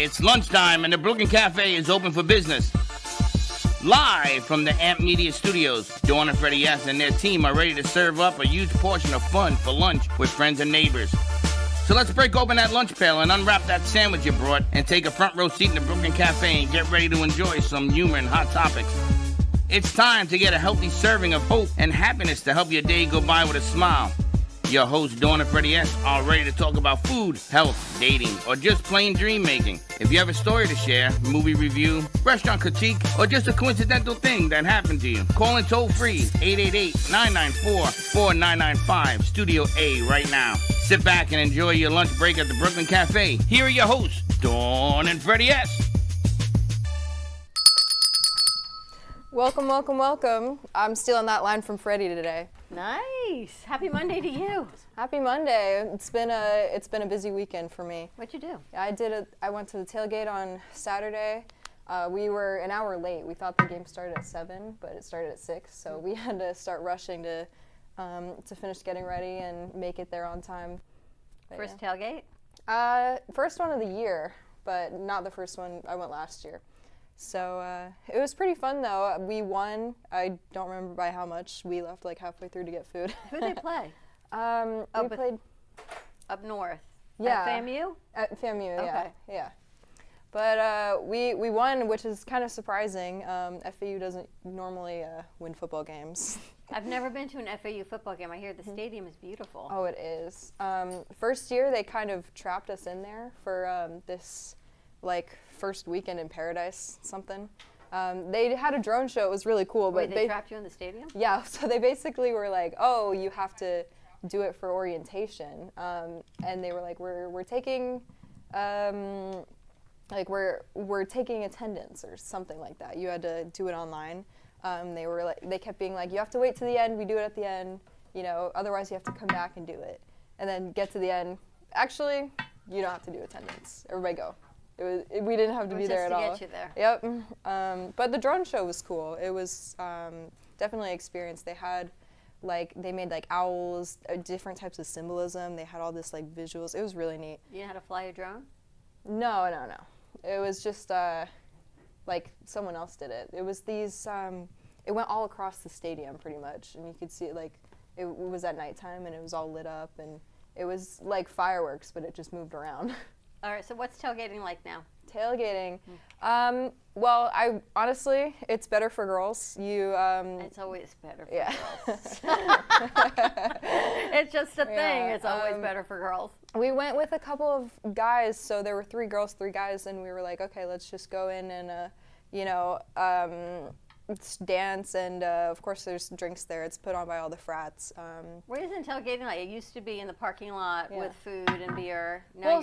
It's lunchtime and the Brooklyn Cafe is open for business. Live from the Amp Media Studios, Dawn and Freddie S. and their team are ready to serve up a huge portion of fun for lunch with friends and neighbors. So let's break open that lunch pail and unwrap that sandwich you brought and take a front row seat in the Brooklyn Cafe and get ready to enjoy some humor and hot topics. It's time to get a healthy serving of hope and happiness to help your day go by with a smile. Your hosts, Dawn and Freddie S., are ready to talk about food, health, dating, or just plain dream making. If you have a story to share, movie review, restaurant critique, or just a coincidental thing that happened to you, call in toll free 888-994-4995, Studio A right now. Sit back and enjoy your lunch break at the Brooklyn Cafe. Here are your hosts, Dawn and Freddie S. Welcome, welcome, welcome. I'm stealing that line from Freddie today. Nice. Happy Monday to you. Happy Monday. It's been a busy weekend for me. What'd you do? I went to the tailgate on Saturday. We were an hour late. We thought the game started at 7, but it started at 6, so we had to start rushing to finish getting ready and make it there on time. But First tailgate? First one of the year, but not the first one. I went last year. So it was pretty fun, though. We won. I don't remember by how much. We left like halfway through to get food. Who'd they play? We played up north. Yeah. At FAMU? At FAMU, Okay. yeah. But we won, which is kind of surprising. FAU doesn't normally win football games. I've never been to an FAU football game. I hear the stadium is beautiful. Oh, it is. First year, they kind of trapped us in there for this, like, first weekend in paradise something. They had a drone show. It was really cool. Wait, but they trapped you in the stadium? Yeah, so they basically were like, oh, you have to do it for orientation. And they were like, we're taking, we're taking attendance or something like that. You had to do it online. They kept being like, you have to wait to the end. We do it at the end. You know, otherwise you have to come back and do it. And then get to the end. Actually, you don't have to do attendance. Everybody go. We didn't have to be there at all. Just to get you there. Yep. But the drone show was cool. It was definitely an experience. They had, they made owls, different types of symbolism. They had all this visuals. It was really neat. You know how to fly a drone? No. It was just someone else did it. It was these. It went all across the stadium pretty much, and you could see it it was at nighttime and it was all lit up, and it was like fireworks, but it just moved around. All right, so what's tailgating like now? Tailgating. Well, I honestly, it's better for girls. It's always better for girls. It's just a thing. It's always better for girls. We went with a couple of guys, so there were 3 girls, 3 guys, and we were like, okay, let's just go in and, dance, and of course there's drinks there. It's put on by all the frats. Where isn't tailgating like? It used to be in the parking lot with food and beer. Now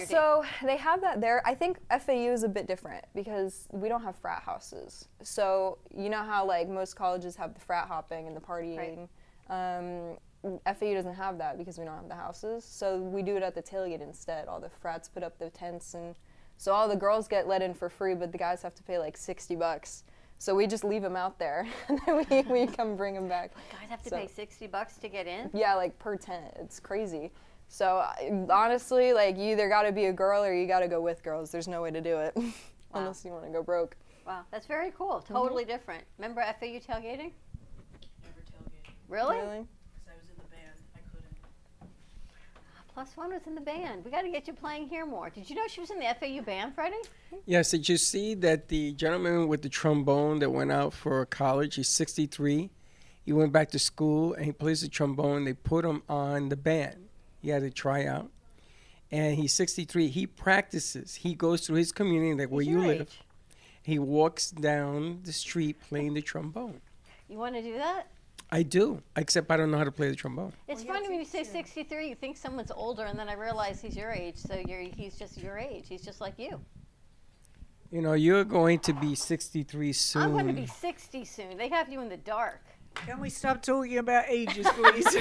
they have that there. I think FAU is a bit different because we don't have frat houses. So you know how most colleges have the frat hopping and the partying. Right. FAU doesn't have that because we don't have the houses. So we do it at the tailgate instead. All the frats put up the tents, and so all the girls get let in for free, but the guys have to pay $60. So we just leave them out there, and then we come bring them back. Guys have to pay $60 to get in? Yeah, per tent. It's crazy. So honestly, you either got to be a girl or you got to go with girls. There's no way to do it unless you want to go broke. Wow, that's very cool. Totally different. Remember FAU tailgating? Never tailgated. Really? Really? Because I was in the band. I couldn't. +1 was in the band. We got to get you playing here more. Did you know she was in the FAU band, Freddie? Yes, did you see that the gentleman with the trombone that went out for college, he's 63. He went back to school and he plays the trombone. They put him on the band. He had to try out. And he's 63. He practices. He goes through his community, where you live. Age. He walks down the street playing the trombone. You want to do that? I do, except I don't know how to play the trombone. It's funny when you say 63, you think someone's older, and then I realize he's your age, so he's just your age. He's just like you. You know, you're going to be 63 soon. I'm going to be 60 soon. They have you in the dark. Can we stop talking about ages, please?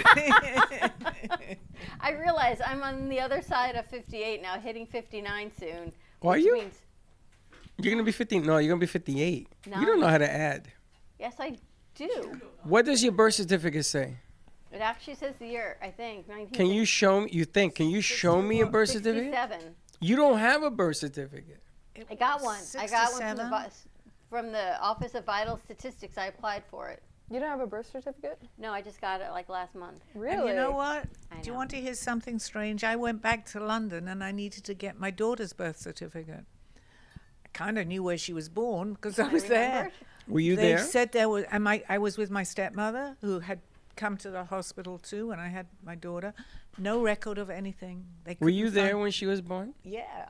I realize I'm on the other side of 58 now, hitting 59 soon. Are you? Means, you're going to be 50. No, you're going to be 58. No. You don't know how to add. Yes, I do. What does your birth certificate say? It actually says the year, I think. Can you show me? Can you show me a birth certificate? 67. You don't have a birth certificate. I got one. I got one from 67? from the Office of Vital Statistics. I applied for it. You don't have a birth certificate? No, I just got it like last month. Really? And you know what? I Do you know. want to hear something strange? I went back to London and I needed to get my daughter's birth certificate. I kind of knew where she was born because I was there. remembered. Were you They there? said there was, and I was with my stepmother who had come to the hospital too, and I had my daughter. No record of anything. They Were you couldn't there find- when she was born? Yeah.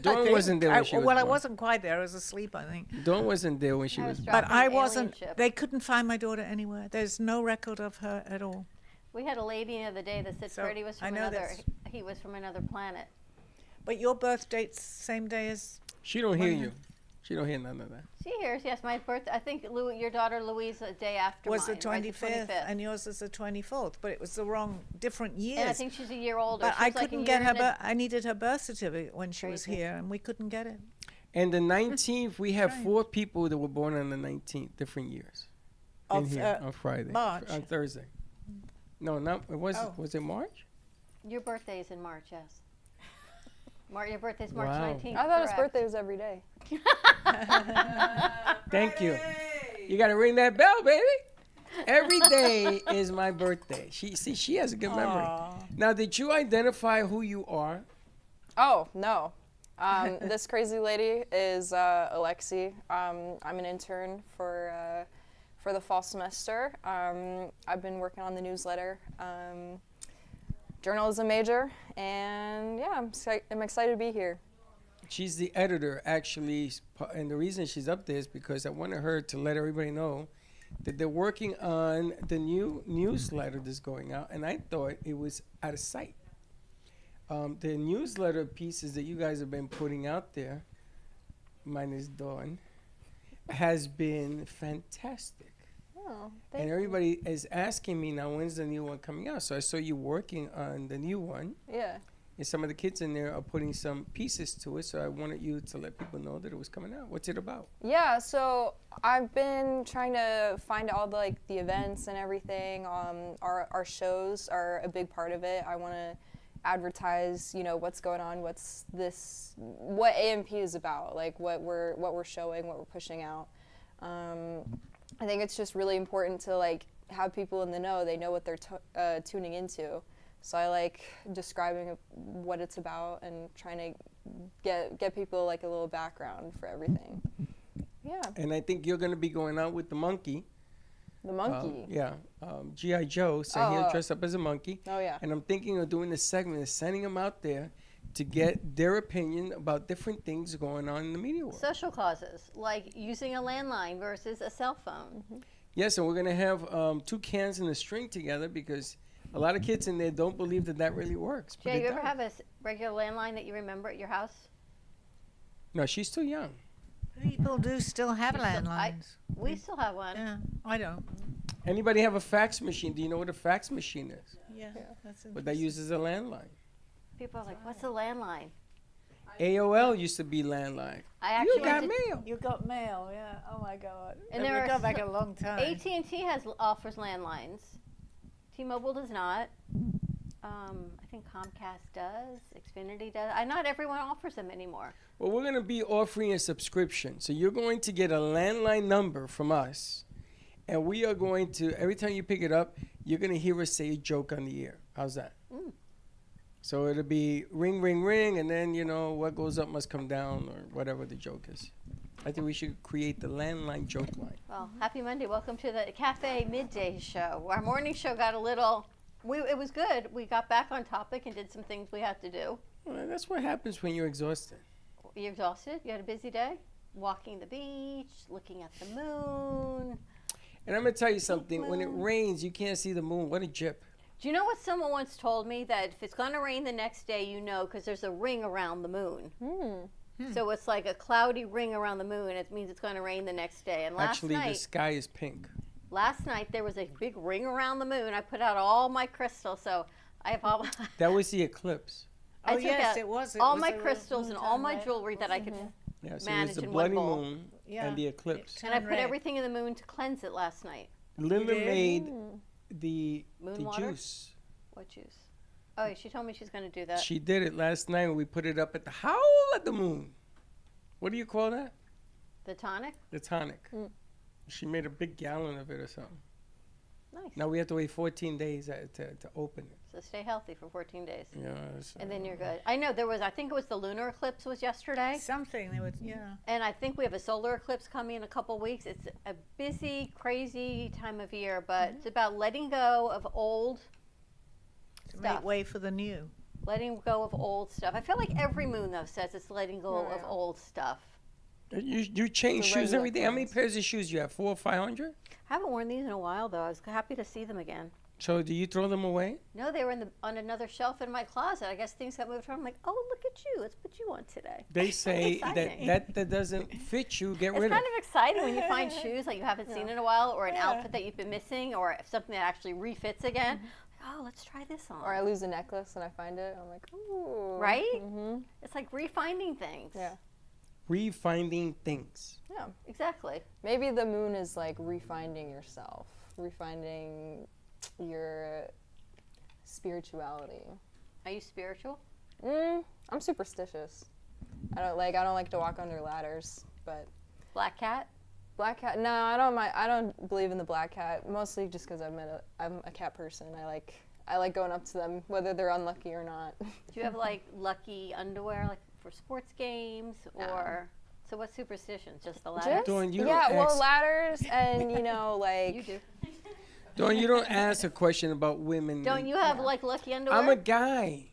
Dawn I think. wasn't there when she was Well, I born. wasn't quite there. I was asleep, I think. Dawn wasn't there when she I was was born. dropped But on I an alien wasn't. ship. They couldn't find my daughter anywhere. There's no record of her at all. We had a lady the other day that said So, Freddie was I from know another. that's- He was from another planet. But your birth date's same day as. She don't hear When- you. She don't hear none of that. She hears, yes, my birth. I think your daughter Louise a day after Was mine. the 25th, and yours is the 24th, but it was the wrong, different years. And I think she's a year older. But She I was like a couldn't year get her. and a- I needed her birth certificate when she was Crazy. here, and we couldn't get it. And the 19th, we have Strange. 4 people that were born on the 19th, different years. In Of, here on Friday. March. On Thursday. No, not it was. Oh. Was it March? Your birthday is in March, yes. Your birthday's March Wow. 19th. I thought his correct. birthday was every day. Thank you. You got to ring that bell, baby. Every day is my birthday. She has a good memory. Aw. Now, did you identify who you are? Oh, no. This crazy lady is Alexi. I'm an intern for the fall semester. I've been working on the newsletter, journalism major, and yeah, I'm excited to be here. She's the editor, actually, and the reason she's up there is because I wanted her to let everybody know that they're working on the new newsletter that's going out, and I thought it was out of sight. The newsletter pieces that you guys have been putting out there, mine is Dawn, has been fantastic. Oh, And everybody is asking me now, when's the new one coming out? So I saw you working on the new one. Yeah. And some of the kids in there are putting some pieces to it, so I wanted you to let people know that it was coming out. What's it about? Yeah, so I've been trying to find all the events and everything. Our shows are a big part of it. I want to advertise, what's going on, what AMP is about, like what we're showing, what we're pushing out. I think it's just really important to have people in the know. They know what they're tuning into. So I like describing what it's about and trying to get people a little background for everything. Yeah. And I think you're going to be going out with the monkey. The monkey. G.I. Joe said he'll dress up as a monkey. Oh, yeah. And I'm thinking of doing this segment and sending them out there to get their opinion about different things going on in the media world. Social causes, like using a landline versus a cell phone. Mm-hmm. Yes, and we're going to have 2 cans and a string together because a lot of kids in there don't believe that really works. but Jay, it you ever does. have a regular landline that you remember at your house? No, she's too young. People do still have You still- landlines. We still have one. Yeah, I don't. Anybody have a fax machine? Do you know what a fax machine is? Yeah, that's But that uses a landline. People are like, what's a landline? AOL used to be landline. I actually You got went to- mail. You got mail, yeah. Oh my God. And we there are go back so- a long time. AT&T offers landlines. T-Mobile does not. I think Comcast does. Xfinity does. Not everyone offers them anymore. Well, we're going to be offering a subscription. So you're going to get a landline number from us. And we are going to, every time you pick it up, you're going to hear us say a joke on the air. How's that? Mm. So it'll be ring, ring, ring, and then, what goes up must come down or whatever the joke is. I think we should create the landline joke line. Well, happy Monday. Welcome to the Cafe Midday Show. Our morning show got a little, it was good. We got back on topic and did some things we had to do. Well, that's what happens when you're exhausted. You exhausted? You had a busy day? Walking the beach, looking at the moon. And I'm going to tell you something. When it rains, you can't see the moon. What a jip. Do you know what someone once told me? That if it's going to rain the next day, because there's a ring around the moon. So it's like a cloudy ring around the moon. It means it's going to rain the next day. And Actually, the sky is pink. last night there was a big ring around the moon. I put out all my crystals, so I have all. That was the eclipse. I Oh, took yes, out it was. It all was my a real crystals and all my red. jewelry that I could. Yeah, so it Managed was the in one bloody bowl. moon Yeah. and the eclipse. And I put red. everything in the moon to cleanse it last night. Linda did? made the Moon water? juice. What juice? Oh, she told me she's going to do that. She did it last night when we put it up at the Howl at the Moon. What do you call that? The tonic? The tonic. She made a big gallon of it or something. Nice. Now we have to wait 14 days to open it. So stay healthy for 14 days. Yeah. And then you're good. I know I think it was the lunar eclipse was yesterday. Something they would, yeah. And I think we have a solar eclipse coming in a couple weeks. It's a busy, crazy time of year, but it's about letting go of old To stuff. make way for the new. Letting go of old stuff. I feel like every moon, though, says it's letting go of old stuff. You change The shoes regular every day. How many clothes. pairs of shoes you have? 400 or 500? I haven't worn these in a while, though. I was happy to see them again. So do you throw them away? No, they were on another shelf in my closet. I guess things got moved around. I'm like, oh, look at you. Let's put you on today. They say exciting. that doesn't fit you. Get It's rid kind of. of exciting when you find shoes like you haven't seen in a while, or an outfit that you've been missing, or something that actually refits again. Oh, let's try this on. Or I lose a necklace and I find it. I'm like, ooh. Right? Mm-hmm. It's like refinding things. Yeah. Refinding things. Yeah. Exactly. Maybe the moon is like refinding yourself, refinding your spirituality. Are you spiritual? I'm superstitious. I don't like to walk under ladders, but Black cat? black cat. No, I don't believe in the black cat. Mostly just because I'm a cat person. I like going up to them, whether they're unlucky or not. Do you have like lucky underwear, like for sports games, or so? What superstitions? Just the ladder? Dawn, you Yeah, don't well, ask- ladders and like You do. Dawn, you don't ask a question about women. Don't you have like lucky underwear? I'm a guy.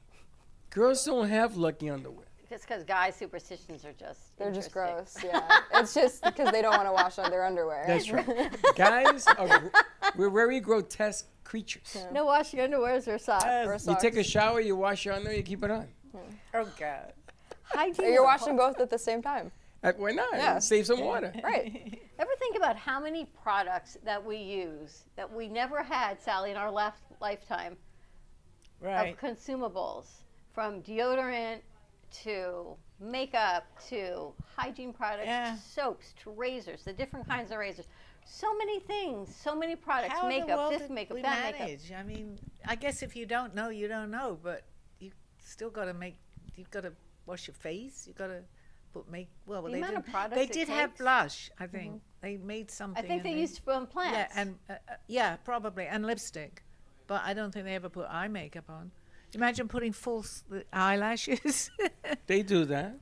Girls don't have lucky underwear. Just because guys' superstitions are just they're just interesting. gross. Yeah, it's just because they don't want to wash their underwear. That's right. Guys, we're very grotesque creatures. No washing underwears or socks. Or You socks. take a shower, you wash your underwear, you keep it on. Oh, God. Hygiene. You're washing both at the same time. Why not? Yeah. Save some water. Right. Ever think about how many products that we use that we never had, Sally, in our lifetime Right. of consumables, from deodorant to makeup to hygiene products Yeah. to soaps to razors, the different kinds of razors. So many things, so many products, How in the makeup, world this did makeup, we that makeup. manage? I mean, I guess if you don't know, you don't know, but you still got to you've got to wash your face, you've got to put well, The they amount of did, products they it did have takes. blush, I think. They made something. I think and they used from plants. Yeah, and yeah, probably, and lipstick. But I don't think they ever put eye makeup on. Imagine putting false eyelashes. They do that.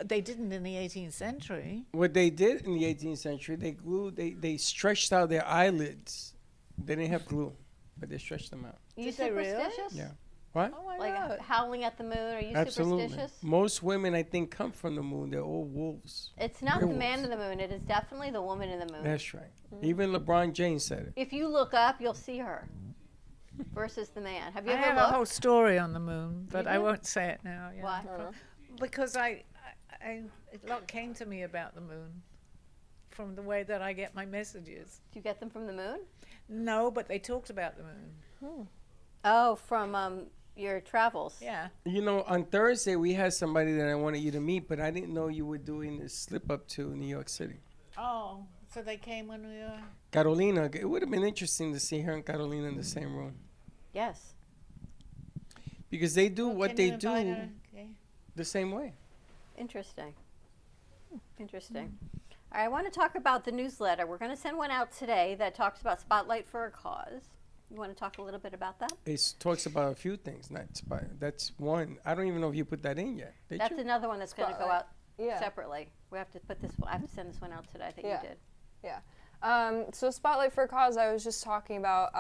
They didn't in the 18th century. What they did in the 18th century, they stretched out their eyelids. They didn't have glue, but they stretched them out. Are you Did they really? superstitious? Yeah. What? Oh my Like God. howling at the moon? Are you Absolutely. superstitious? Most women, I think, come from the moon. They're all wolves. It's not the Werewolves. man in the moon. It is definitely the woman in the moon. That's right. Even LeBron James said it. If you look up, you'll see her versus the man. Have you I ever have a looked? whole story on the moon, but I do? won't say it now. Yeah. Why? Because a lot came to me about the moon from the way that I get my messages. Do you get them from the moon? No, but they talked about the moon. Oh, from your travels. Yeah. You know, on Thursday, we had somebody that I wanted you to meet, but I didn't know you were doing this slip up to New York City. Oh, so they came when we were. Carolina, it would have been interesting to see her and Carolina in the same room. Yes. Because they do Well, what can they you invite do her? Okay. the same way. Interesting. Interesting. All right, I want to talk about the newsletter. We're going to send one out today that talks about Spotlight for a Cause. You want to talk a little bit about that? It talks about a few things. That's one. I don't even know if you put that in yet. Did That's you? another one that's going to go Spotlight. out Yeah. separately. We have to put this. I have to send this one out today. I think Yeah. you did. Yeah. So Spotlight for a Cause, I was just talking about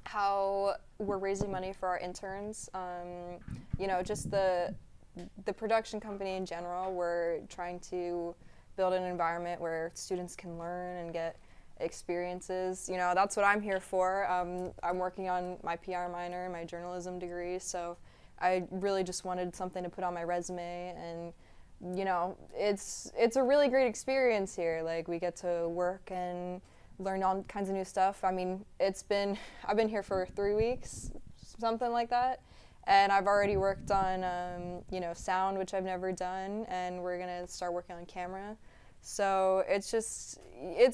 how we're raising money for our interns. You know, just the production company in general. We're trying to build an environment where students can learn and get experiences. You know, that's what I'm here for. I'm working on my PR minor, my journalism degree, so I really just wanted something to put on my resume, and you know, it's a really great experience here. Like, we get to work and learn all kinds of new stuff. I mean, I've been here for 3 weeks, something like that, and I've already worked on you know, sound, which I've never done, and we're gonna start working on camera. So it's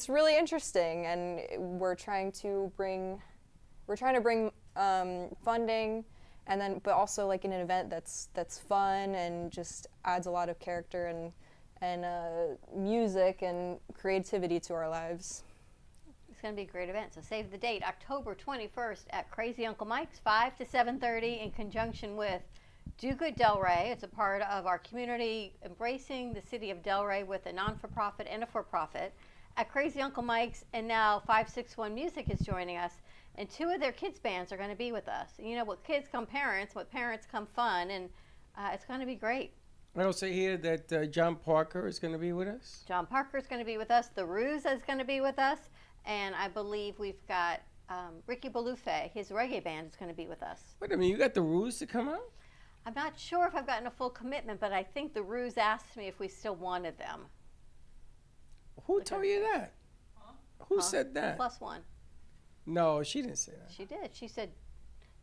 really interesting, and we're trying to bring funding, and then but also like in an event that's fun and just adds a lot of character and music and creativity to our lives. It's going to be a great event. So save the date, October 21st at Crazy Uncle Mike's, 5 to 7:30, in conjunction with Do Good Delray. It's a part of our community embracing the city of Delray with a non-for-profit and a for-profit at Crazy Uncle Mike's. And now 561 Music is joining us, and 2 of their kids' bands are going to be with us. And you know, what kids come parents, what parents come fun, and it's going to be great. I also hear that John Parker is going to be with us. John Parker is going to be with us. The Ruse is going to be with us. And I believe we've got Ricky Balufe, his reggae band, is going to be with us. Wait a minute, you got the Ruse to come out? I'm not sure if I've gotten a full commitment, but I think the Ruse asked me if we still wanted them. Who told you that? Who said that? +1. No, she didn't say that. She did. She said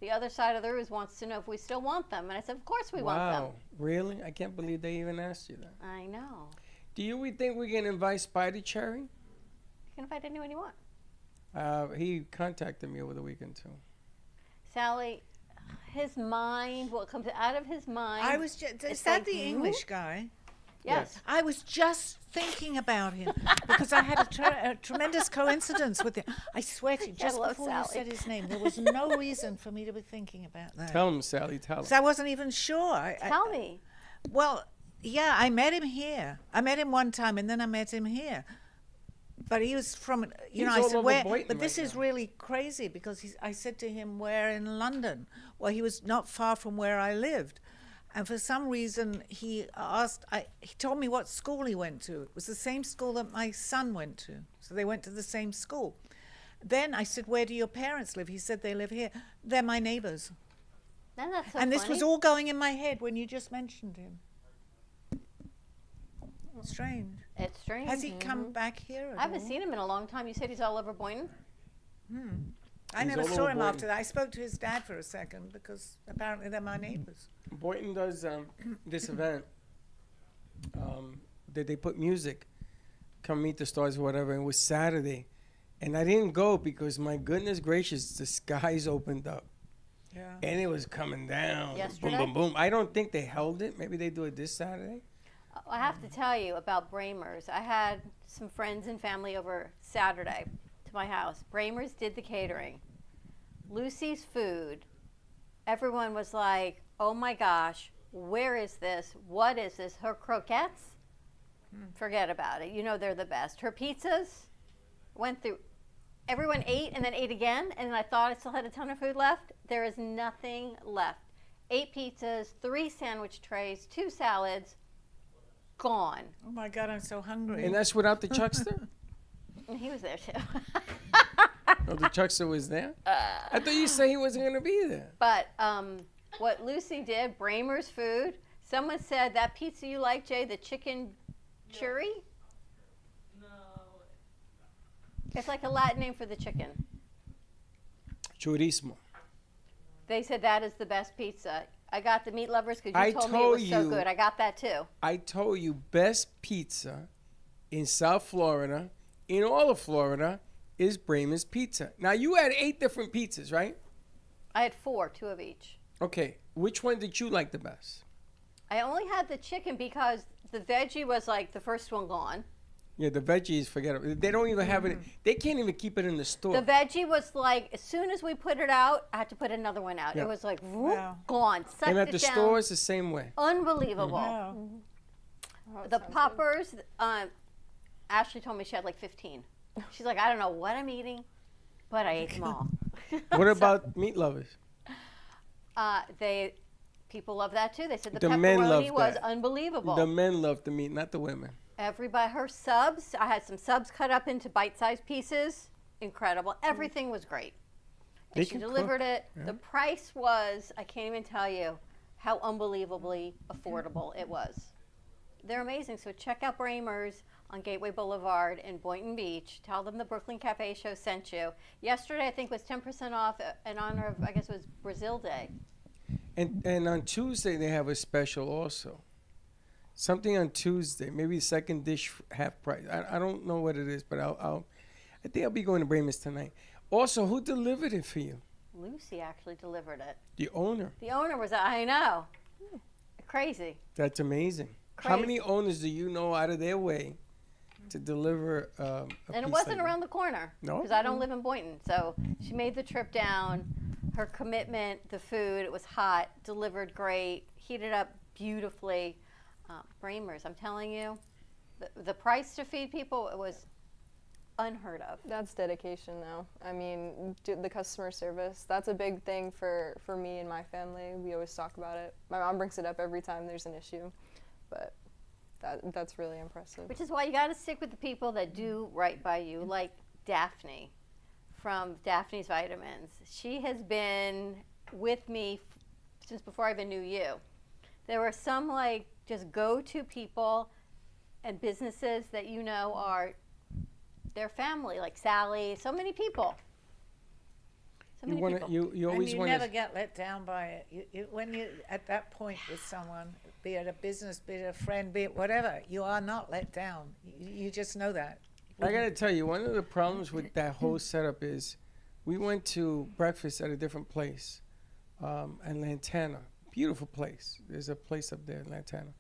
the other side of the Ruse wants to know if we still want them. And I said, of course we want them. Wow, really? I can't believe they even asked you that. I know. Do you think we can invite Spider Cherry? You can invite anyone you want. He contacted me over the weekend, too. Sally, his mind, what comes out of his mind. I was just, is it's that like, the English guy? Yes. I was just thinking about him because I had a tremendous coincidence with him. I swear to you, just love before Sally. you said his name, there was no reason for me to be thinking about that. Tell him, Sally, tell him. So I wasn't even sure. Tell me. Well, yeah, I met him here. I met him one time, and then I met him here. But he was from, you know, He's I all said, over where? Boynton But this right is now. really crazy because I said to him, where in London? Well, he was not far from where I lived. And for some reason, he told me what school he went to. It was the same school that my son went to. So they went to the same school. Then I said, where do your parents live? He said, they live here. They're my neighbors. That's so And this funny. was all going in my head when you just mentioned him. Strange. It's strange. Has he come back here at I haven't all? seen him in a long time. You said he's all over Boynton? I He's never all saw over him Boynton. after that. I spoke to his dad for a second because apparently they're my neighbors. Boynton does this event that they put music, come meet the stars or whatever. And it was Saturday. And I didn't go because, my goodness gracious, the skies opened up. Yeah. And it was coming down. Yesterday? Boom, boom, boom. I don't think they held it. Maybe they do it this Saturday. I have to tell you about Bramers. I had some friends and family over Saturday to my house. Bramers did the catering. Lucy's food. Everyone was like, oh my gosh, where is this? What is this? Her croquettes? Forget about it. You know they're the best. Her pizzas went through. Everyone ate and then ate again, and I thought I still had a ton of food left. There is nothing left. 8 pizzas, 3 sandwich trays, 2 salads. Gone. Oh my God, I'm so hungry. And that's without the Chuckster? And he was there too. Oh, the Chuckster was there? I thought you said he wasn't going to be there. But what Lucy did, Bramer's food. Someone said that pizza you like, Jay, the chicken churri? No. It's like a Latin name for the chicken. Churismo. They said that is the best pizza. I got the meat lovers because I you told me it told was so you- good. I got that too. I told you, best pizza in South Florida, in all of Florida, is Bramer's Pizza. Now, you had 8 different pizzas, right? I had 4, 2 of each. Okay. Which one did you like the best? I only had the chicken because the veggie was like the first one gone. Yeah, the veggies, forget it. They don't even have it. They can't even keep it in the store. The veggie was like, as soon as we put it out, I had to put another one out. Yeah. It was like, whoop, Wow. gone. Sucked and at it the down. store, it's the same way. Unbelievable. Wow. The poppers, Ashley told me she had like 15. She's like, I don't know what I'm eating, but I ate them all. What about meat lovers? People love that too. They said the The men love pepperoni was that. unbelievable. The men love the meat, not the women. Everybody, her subs, I had some subs cut up into bite-sized pieces. Incredible. Everything was great. They And she can delivered cook, it. yeah. The price was, I can't even tell you how unbelievably affordable it was. They're amazing. So check out Bramer's on Gateway Boulevard in Boynton Beach. Tell them the Brooklyn Cafe Show sent you. Yesterday, I think, was 10% off in honor of, I guess it was Brazil Day. And on Tuesday, they have a special also. Something on Tuesday, maybe second dish half price. I don't know what it is, but I think I'll be going to Bramer's tonight. Also, who delivered it for you? Lucy actually delivered it. The owner. The owner was, I know. Crazy. That's amazing. How many owners do you know out of their way to deliver a And it piece wasn't like around the corner. No? Because I don't live in Boynton. So she made the trip down. Her commitment, the food, it was hot, delivered great, heated up beautifully. Bramers, I'm telling you, the price to feed people, it was unheard of. That's dedication, though. I mean, the customer service, that's a big thing for me and my family. We always talk about it. My mom brings it up every time there's an issue, but that's really impressive. Which is why you got to stick with the people that do right by you, like Daphne from Daphne's Vitamins. She has been with me since before I even knew you. There were some like just go-to people and businesses that you know are their family, like Sally, so many people. So many people. You always and you want never get let down by it. When you're at that point with someone, be it a business, be it a friend, be it whatever, you are not let down. You just know that. I got to tell you, one of the problems with that whole setup is we went to breakfast at a different place in Lantana. Beautiful place. There's a place up there in Lantana.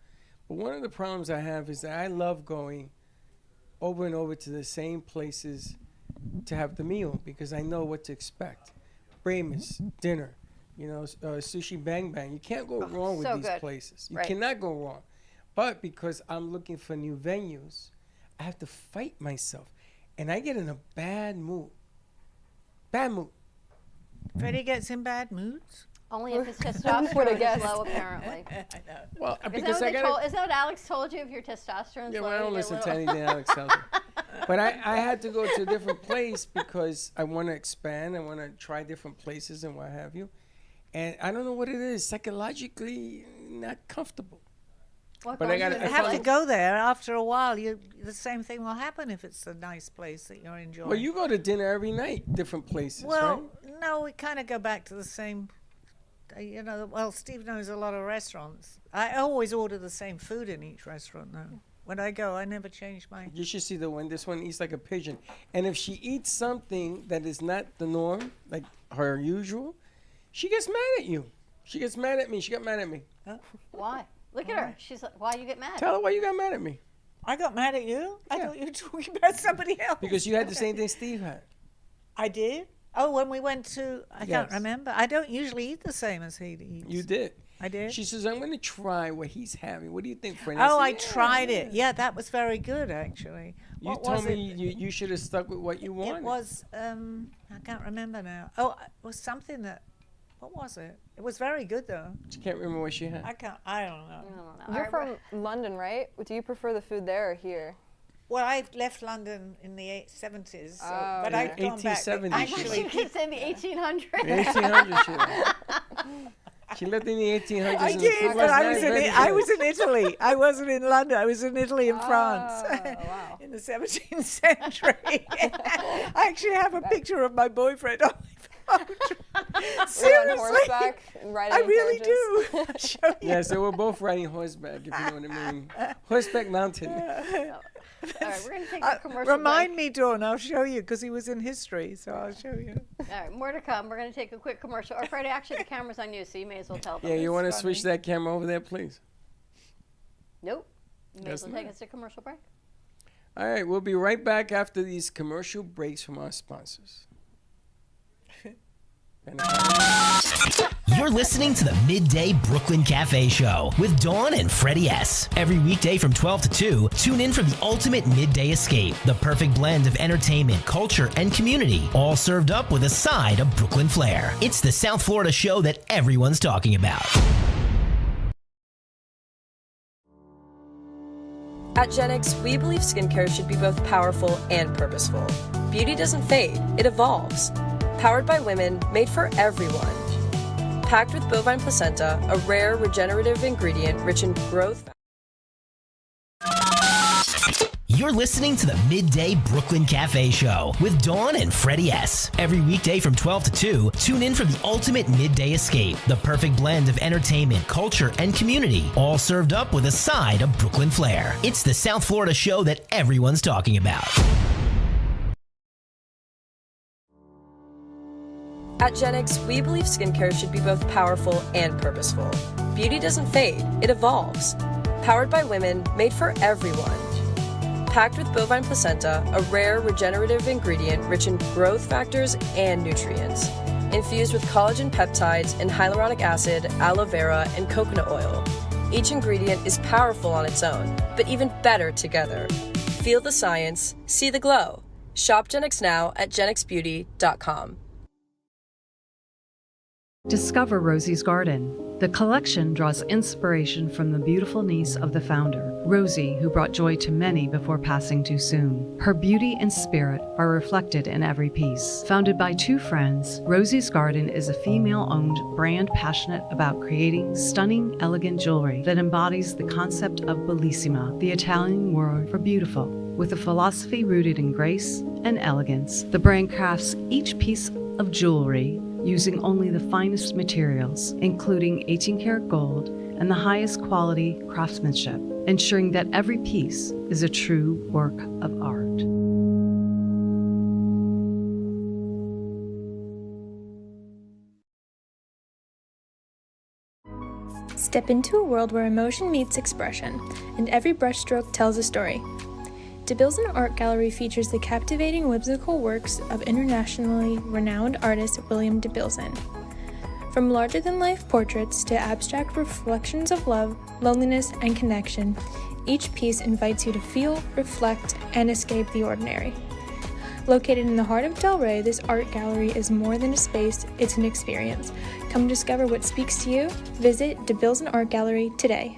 But one of the problems I have is that I love going over and over to the same places to have the meal because I know what to expect. Bramus, dinner, Sushi Bang Bang. You can't go wrong with these places. You cannot go wrong. But because I'm looking for new venues, I have to fight myself. And I get in a bad mood. Bad mood. Freddie gets in bad moods. Only if his testosterone is low, apparently. I know. Well, Isn't because that what Alex told you if your testosterone's yeah, low? well, I don't you get listen to low? anything Alex tells me. But I had to go to a different place because I want to expand. I want to try different places and what have you. And I don't know what it is. Psychologically, not comfortable. What But I goes gotta- into You have play? to go there. After a while, the same thing will happen if it's a nice place that you're enjoying. Well, you go to dinner every night, different places, Well, right? no, we kind of go back to the same. Well, Steve knows a lot of restaurants. I always order the same food in each restaurant now. When I go, I never change my. You should see the one. This one eats like a pigeon. And if she eats something that is not the norm, like her usual, she gets mad at you. She gets mad at me. She got mad at me. Why? Look at her. She's like, why you get mad? Tell her why you got mad at me. I got mad at you? I Yeah. thought you were talking about somebody else. Because you had the same thing Steve had. I did? Oh, when we went to, I can't Yes. remember. I don't usually eat the same as he eats. You did. I did? She says, I'm going to try what he's having. What do you think, friend? Oh, said, I tried it. Yeah, that was very good, actually. You What told was me it? you should have stuck with what you wanted. It was, I can't remember now. Oh, it was something that, what was it? It was very good, though. She can't remember what she had. I don't know. I don't know. You're All right, from London, right? Do you prefer the food there or here? Well, I left London in the 70s, so, Oh, but okay. I've gone back. 1870s. She Actually, keeps saying the 1800s. The 1800s. She lived in the 1800s. I and the did, food but was I not was very I good. was in Italy. I wasn't in London. I was in Italy and France wow. in the 17th century. I actually have a picture of my boyfriend on my phone. We're on Seriously, horseback, riding I in really carriages. do. I'll show you. Yeah, so we're both riding horseback, if you know what I mean. Horseback mountain. All right, we're going to take a commercial Remind me, Dawn. I'll show you because he was in history, so I'll show you. break. All right, more to come. We're going to take a quick commercial. Or Freddie, actually, the camera's on you, so you may as well tell them. Yeah, you want to funny. switch that camera over there, please? Nope. You may That's as well take not. us to commercial break. All right, we'll be right back after these commercial breaks from our sponsors. You're listening to the Midday Brooklyn Cafe Show with Dawn and Freddie S. Every weekday from 12 to 2, tune in for the ultimate midday escape. The perfect blend of entertainment, culture, and community, all served up with a side of Brooklyn flair. It's the South Florida show that everyone's talking about. At Genix, we believe skincare should be both powerful and purposeful. Beauty doesn't fade, it evolves. Powered by women, made for everyone. Packed with bovine placenta, a rare regenerative ingredient rich in growth. You're listening to the Midday Brooklyn Cafe Show with Dawn and Freddie S. Every weekday from 12 to 2, tune in for the ultimate midday escape. The perfect blend of entertainment, culture, and community, all served up with a side of Brooklyn flair. It's the South Florida show that everyone's talking about. At Genix, we believe skincare should be both powerful and purposeful. Beauty doesn't fade, it evolves. Powered by women, made for everyone. Packed with bovine placenta, a rare regenerative ingredient rich in growth factors and nutrients. Infused with collagen peptides and hyaluronic acid, aloe vera, and coconut oil. Each ingredient is powerful on its own, but even better together. Feel the science, see the glow. Shop Genix now at genixbeauty.com. Discover Rosie's Garden. The collection draws inspiration from the beautiful niece of the founder, Rosie, who brought joy to many before passing too soon. Her beauty and spirit are reflected in every piece. Founded by two friends, Rosie's Garden is a female-owned brand passionate about creating stunning, elegant jewelry that embodies the concept of bellissima, the Italian word for beautiful. With a philosophy rooted in grace and elegance, the brand crafts each piece of jewelry using only the finest materials, including 18-karat gold and the highest quality craftsmanship, ensuring that every piece is a true work of art. Step into a world where emotion meets expression, and every brushstroke tells a story. DeBilzen Art Gallery features the captivating whimsical works of internationally renowned artist William DeBilzen. From larger-than-life portraits to abstract reflections of love, loneliness, and connection, each piece invites you to feel, reflect, and escape the ordinary. Located in the heart of Delray, this art gallery is more than a space, it's an experience. Come discover what speaks to you. Visit DeBilzen Art Gallery today.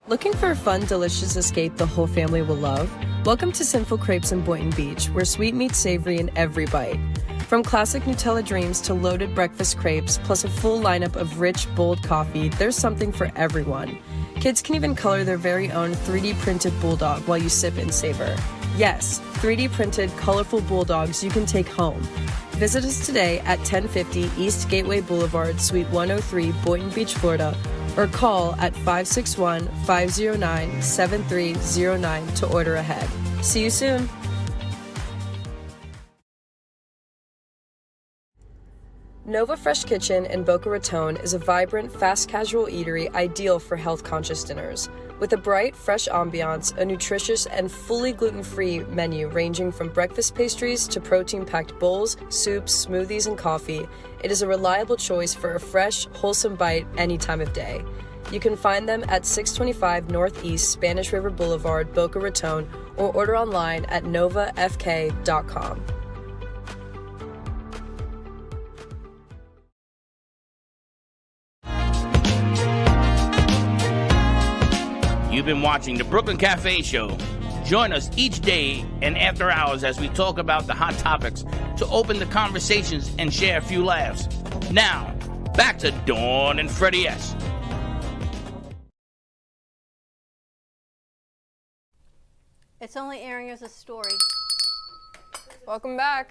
Looking for a fun, delicious escape the whole family will love? Welcome to Sinful Crepes in Boynton Beach, where sweet meets savory in every bite. From classic Nutella dreams to loaded breakfast crepes, plus a full lineup of rich, bold coffee, there's something for everyone. Kids can even color their very own 3D printed bulldog while you sip and savor. Yes, 3D printed, colorful bulldogs you can take home. Visit us today at 1050 East Gateway Boulevard, Suite 103, Boynton Beach, Florida, or call at 561-509-7309 to order ahead. See you soon. Nova Fresh Kitchen in Boca Raton is a vibrant, fast casual eatery ideal for health-conscious dinners. With a bright, fresh ambiance, a nutritious and fully gluten-free menu ranging from breakfast pastries to protein-packed bowls, soups, smoothies, and coffee, it is a reliable choice for a fresh, wholesome bite any time of day. You can find them at 625 Northeast Spanish River Boulevard, Boca Raton, or order online at novafk.com. You've been watching the Brooklyn Cafe Show. Join us each day and after hours as we talk about the hot topics to open the conversations and share a few laughs. Now, back to Dawn and Freddie S. It's only airing as a story. Welcome back.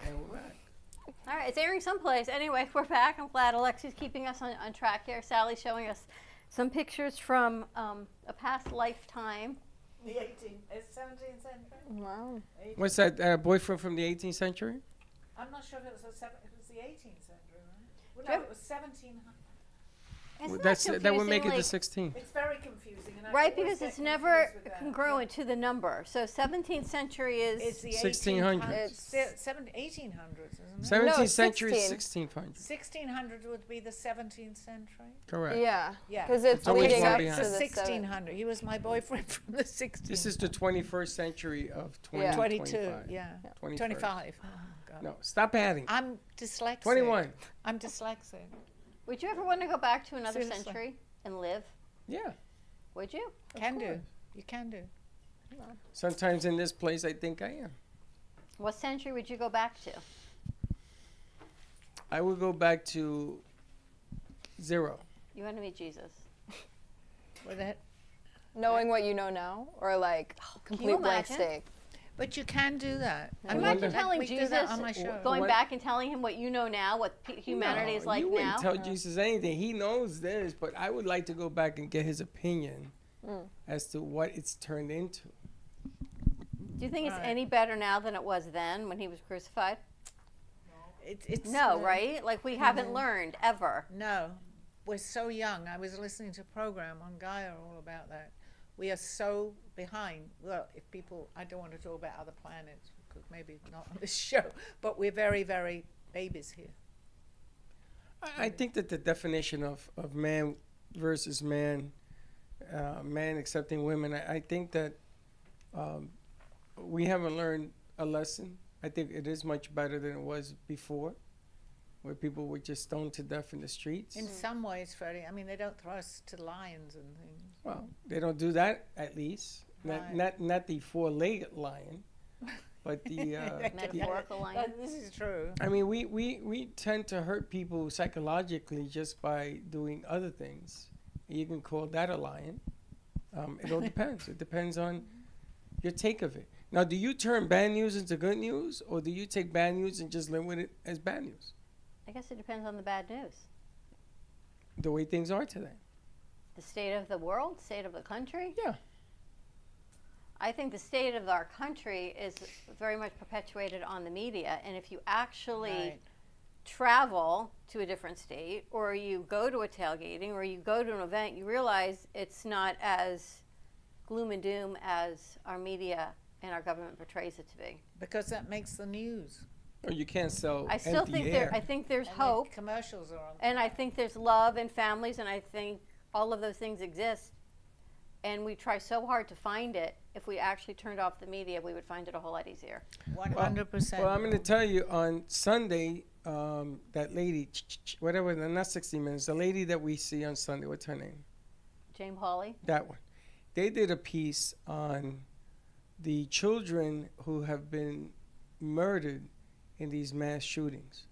All right, it's airing someplace. Anyway, we're back. I'm glad Alexi's keeping us on track here. Sally's showing us some pictures from a past lifetime. The 17th century? Wow. What's that, boyfriend from the 18th century? I'm not sure if it was the 18th century, right? Well, no, it was 1700. That would make it the 16th. It's very confusing. And Right, because it's never congruent to the number. So 17th century is the 1600s. 1800s, isn't it? 17th century, 1600s. 1600 would be the 17th century. Correct. Yeah. Yeah. Because it's always leading far up behind. to the 1600. He was my boyfriend from the 16th. This is the 21st century of 22. Yeah. 21st. 25. Oh, God. No, stop adding. I'm dyslexic. 21. I'm dyslexic. Would you ever want to go back to another Seriously. century and live? Yeah. Would you? Can do. You can do. Sometimes in this place, I think I am. What century would you go back to? I would go back to 0. You want to meet Jesus. With it. Knowing what you know now, or like complete blank imagine? state. But you can do that. Imagine telling we do Jesus, that on my show. going back and telling him what you know now, what humanity is like you now. wouldn't tell Jesus anything. He knows this, but I would like to go back and get his opinion as to what it's turned into. Do you think it's any better now than it was then when he was crucified? It's No, right? Like we haven't learned ever. No. we're so young. I was listening to a program on Gaia all about that. We are so behind. Well, if people, I don't want to talk about other planets, because maybe not on this show, but we're very, very babies here. I think that the definition of man versus man, man accepting women, I think that we haven't learned a lesson. I think it is much better than it was before, where people were just stoned to death in the streets. In some ways, Freddie, I mean, they don't throw us to lions and things. Well, they don't do that, at least. Right. Not the four-legged lion, but the Metaphorical lion. This is true. I mean, we tend to hurt people psychologically just by doing other things. You can call that a lion. It all depends. It depends on your take of it. Now, do you turn bad news into good news, or do you take bad news and just live with it as bad news? I guess it depends on the bad news. The way things are today. The state of the world, state of the country. Yeah. I think the state of our country is very much perpetuated on the media. And if you actually travel to a different state, or you go to a tailgating, or you go to an event, you realize it's not as gloom and doom as our media and our government portrays it to be. Because that makes the news. Or you can't sell I still empty think air. I think there's And hope, the commercials are on. and I think there's love and families, and I think all of those things exist. And we try so hard to find it. If we actually turned off the media, we would find it a whole lot easier. 100%. Well, I'm going to tell you, on Sunday, that lady, whatever, not 60 Minutes, the lady that we see on Sunday, what's her name? James Hawley. That one. They did a piece on the children who have been murdered in these mass shootings.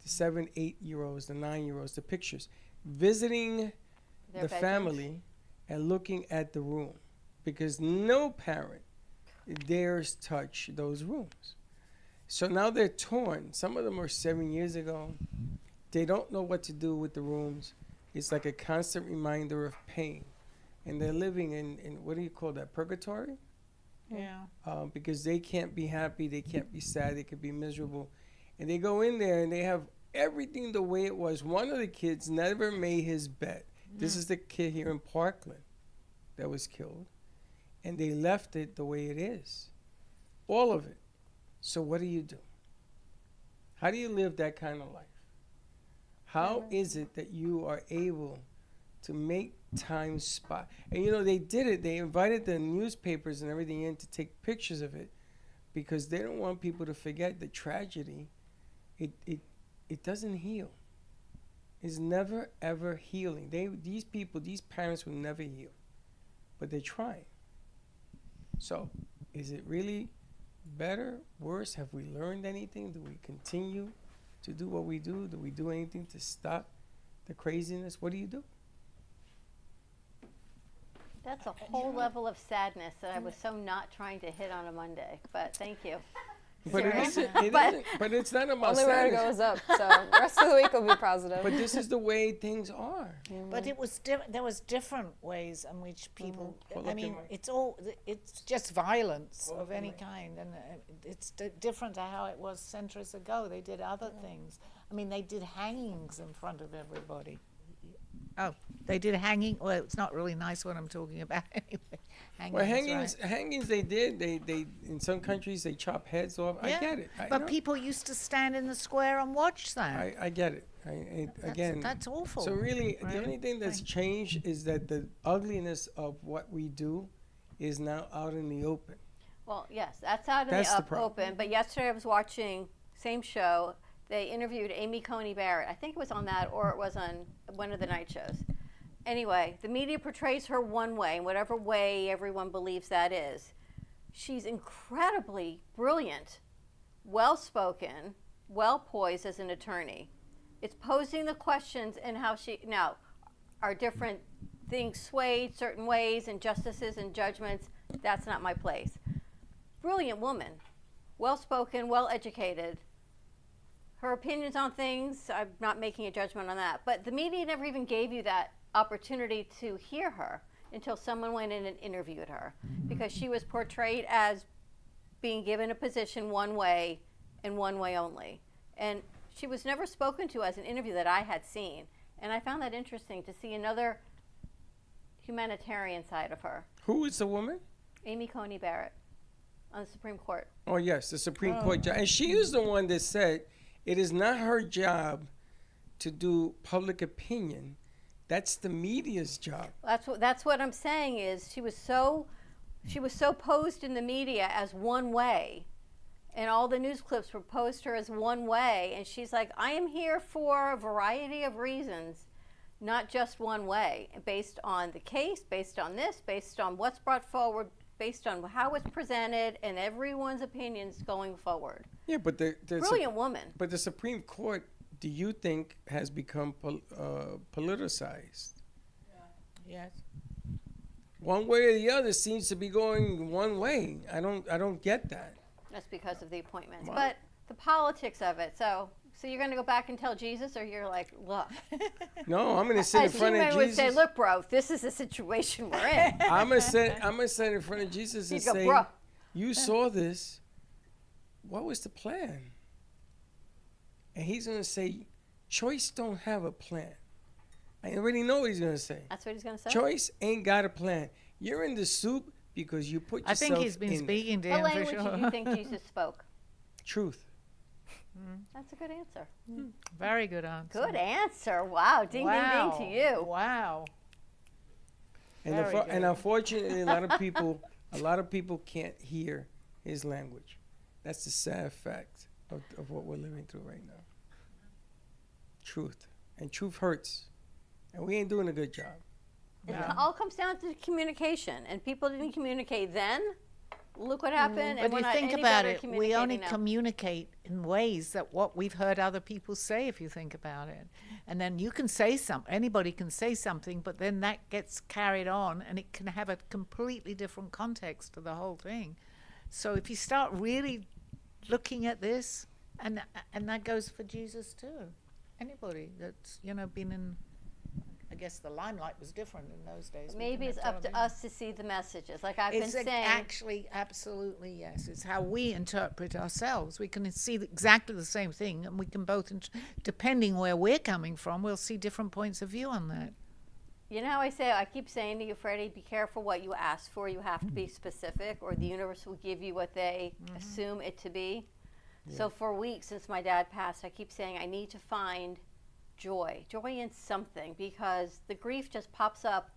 The 7, 8-year-olds, the 9-year-olds, the pictures. Visiting Their the bedrooms. family and looking at the room, because no parent dares touch those rooms. So now they're torn. Some of them are 7 years ago. They don't know what to do with the rooms. It's like a constant reminder of pain. And they're living in what do you call that, purgatory? Yeah. Because they can't be happy, they can't be sad, they could be miserable. And they go in there and they have everything the way it was. One of the kids never made his bed. This is the kid here in Parkland that was killed. And they left it the way it is. All of it. So what do you do? How do you live that kind of life? How is it that you are able to make time spot? And you know, they did it. They invited the newspapers and everything in to take pictures of it because they don't want people to forget the tragedy. It doesn't heal. It's never, ever healing. These people, these parents will never heal. But they're trying. So, is it really better, worse? Have we learned anything? Do we continue to do what we do? Do we do anything to stop the craziness? What do you do? That's a whole level of sadness that I was so not trying to hit on a Monday. But thank you. But it Seriously. isn't, but it's not about Only where it sadness. goes up. So the rest of the week will be positive. But this is the way things are. But it was there was different ways in which people. Well, I look mean, at it's just violence of any kind, and it's different to how it was centuries ago. They did other things. I mean, they did hangings in front of everybody. Oh, they did hanging. Well, it's not really nice what I'm talking about anyway. Hangings, right? Hangings. They did. They in some countries they chop heads off. Yeah, I get it. I but know. people used to stand in the square and watch that. I get it. Again, that's awful. So really, right? the only thing that's changed is that the ugliness of what we do is now out in the open. Well, yes, that's out in That's the the problem. open. But yesterday I was watching same show. They interviewed Amy Coney Barrett. I think it was on that, or it was on one of the night shows. Anyway, the media portrays her one way, in whatever way everyone believes that is. She's incredibly brilliant, well-spoken, well-poised as an attorney. It's posing the questions and how she, now, are different things swayed certain ways and justices and judgments? That's not my place. Brilliant woman, well-spoken, well-educated. Her opinions on things, I'm not making a judgment on that, but the media never even gave you that opportunity to hear her until someone went in and interviewed her, because she was portrayed as being given a position one way and one way only. And she was never spoken to as an interview that I had seen. And I found that interesting to see another humanitarian side of her. Who is the woman? Amy Coney Barrett on the Supreme Court. Oh, yes, the Supreme Court judge. And she is the one that said it is not her job to do public opinion. That's the media's job. That's what I'm saying is she was so posed in the media as one way, and all the news clips were posed her as one way, and she's like, I am here for a variety of reasons, not just one way, based on the case, based on this, based on what's brought forward, based on how it's presented, and everyone's opinions going forward. Yeah, but the brilliant woman. But the Supreme Court, do you think, has become politicized? Yes. One way or the other seems to be going one way. I don't get that. That's because of the appointments. Wow. But the politics of it. So you're going to go back and tell Jesus, or you're like, look. No, I'm going to sit in front of Jesus. would say, look, bro, this is the situation we're in. I'm going to sit in front of Jesus and say, bro. You saw this. What was the plan? And he's going to say, Choice don't have a plan. I already know what he's going to say. That's what he's going to say? Choice ain't got a plan. You're in the soup because you put yourself in I think he's been speaking to him what for language sure. do you think Jesus spoke? Truth. That's a good answer. Very good answer. Good answer. Wow. Ding, ding, ding to you. Wow. And, Very good. and unfortunately, a lot of people can't hear his language. That's the sad fact of what we're living through right now. Truth. And truth hurts. And we ain't doing a good job. It all comes down to communication. And people didn't communicate then. Look what happened. But And you we're not think any about better it, we communicating only now. communicate in ways that what we've heard other people say, if you think about it. And then you can say anybody can say something, but then that gets carried on and it can have a completely different context to the whole thing. So if you start really looking at this, and that goes for Jesus too. Anybody that's, been in, I guess the limelight was different in those days. Maybe it's up to us to see the messages. Like I've been saying. Actually, absolutely, yes. It's how we interpret ourselves. We can see exactly the same thing, and we can both, depending where we're coming from, we'll see different points of view on that. You know how I keep saying to you, Freddie, be careful what you ask for. You have to be specific, or the universe will give you what they assume it to be. Yeah. So for weeks since my dad passed, I keep saying I need to find joy in something, because the grief just pops up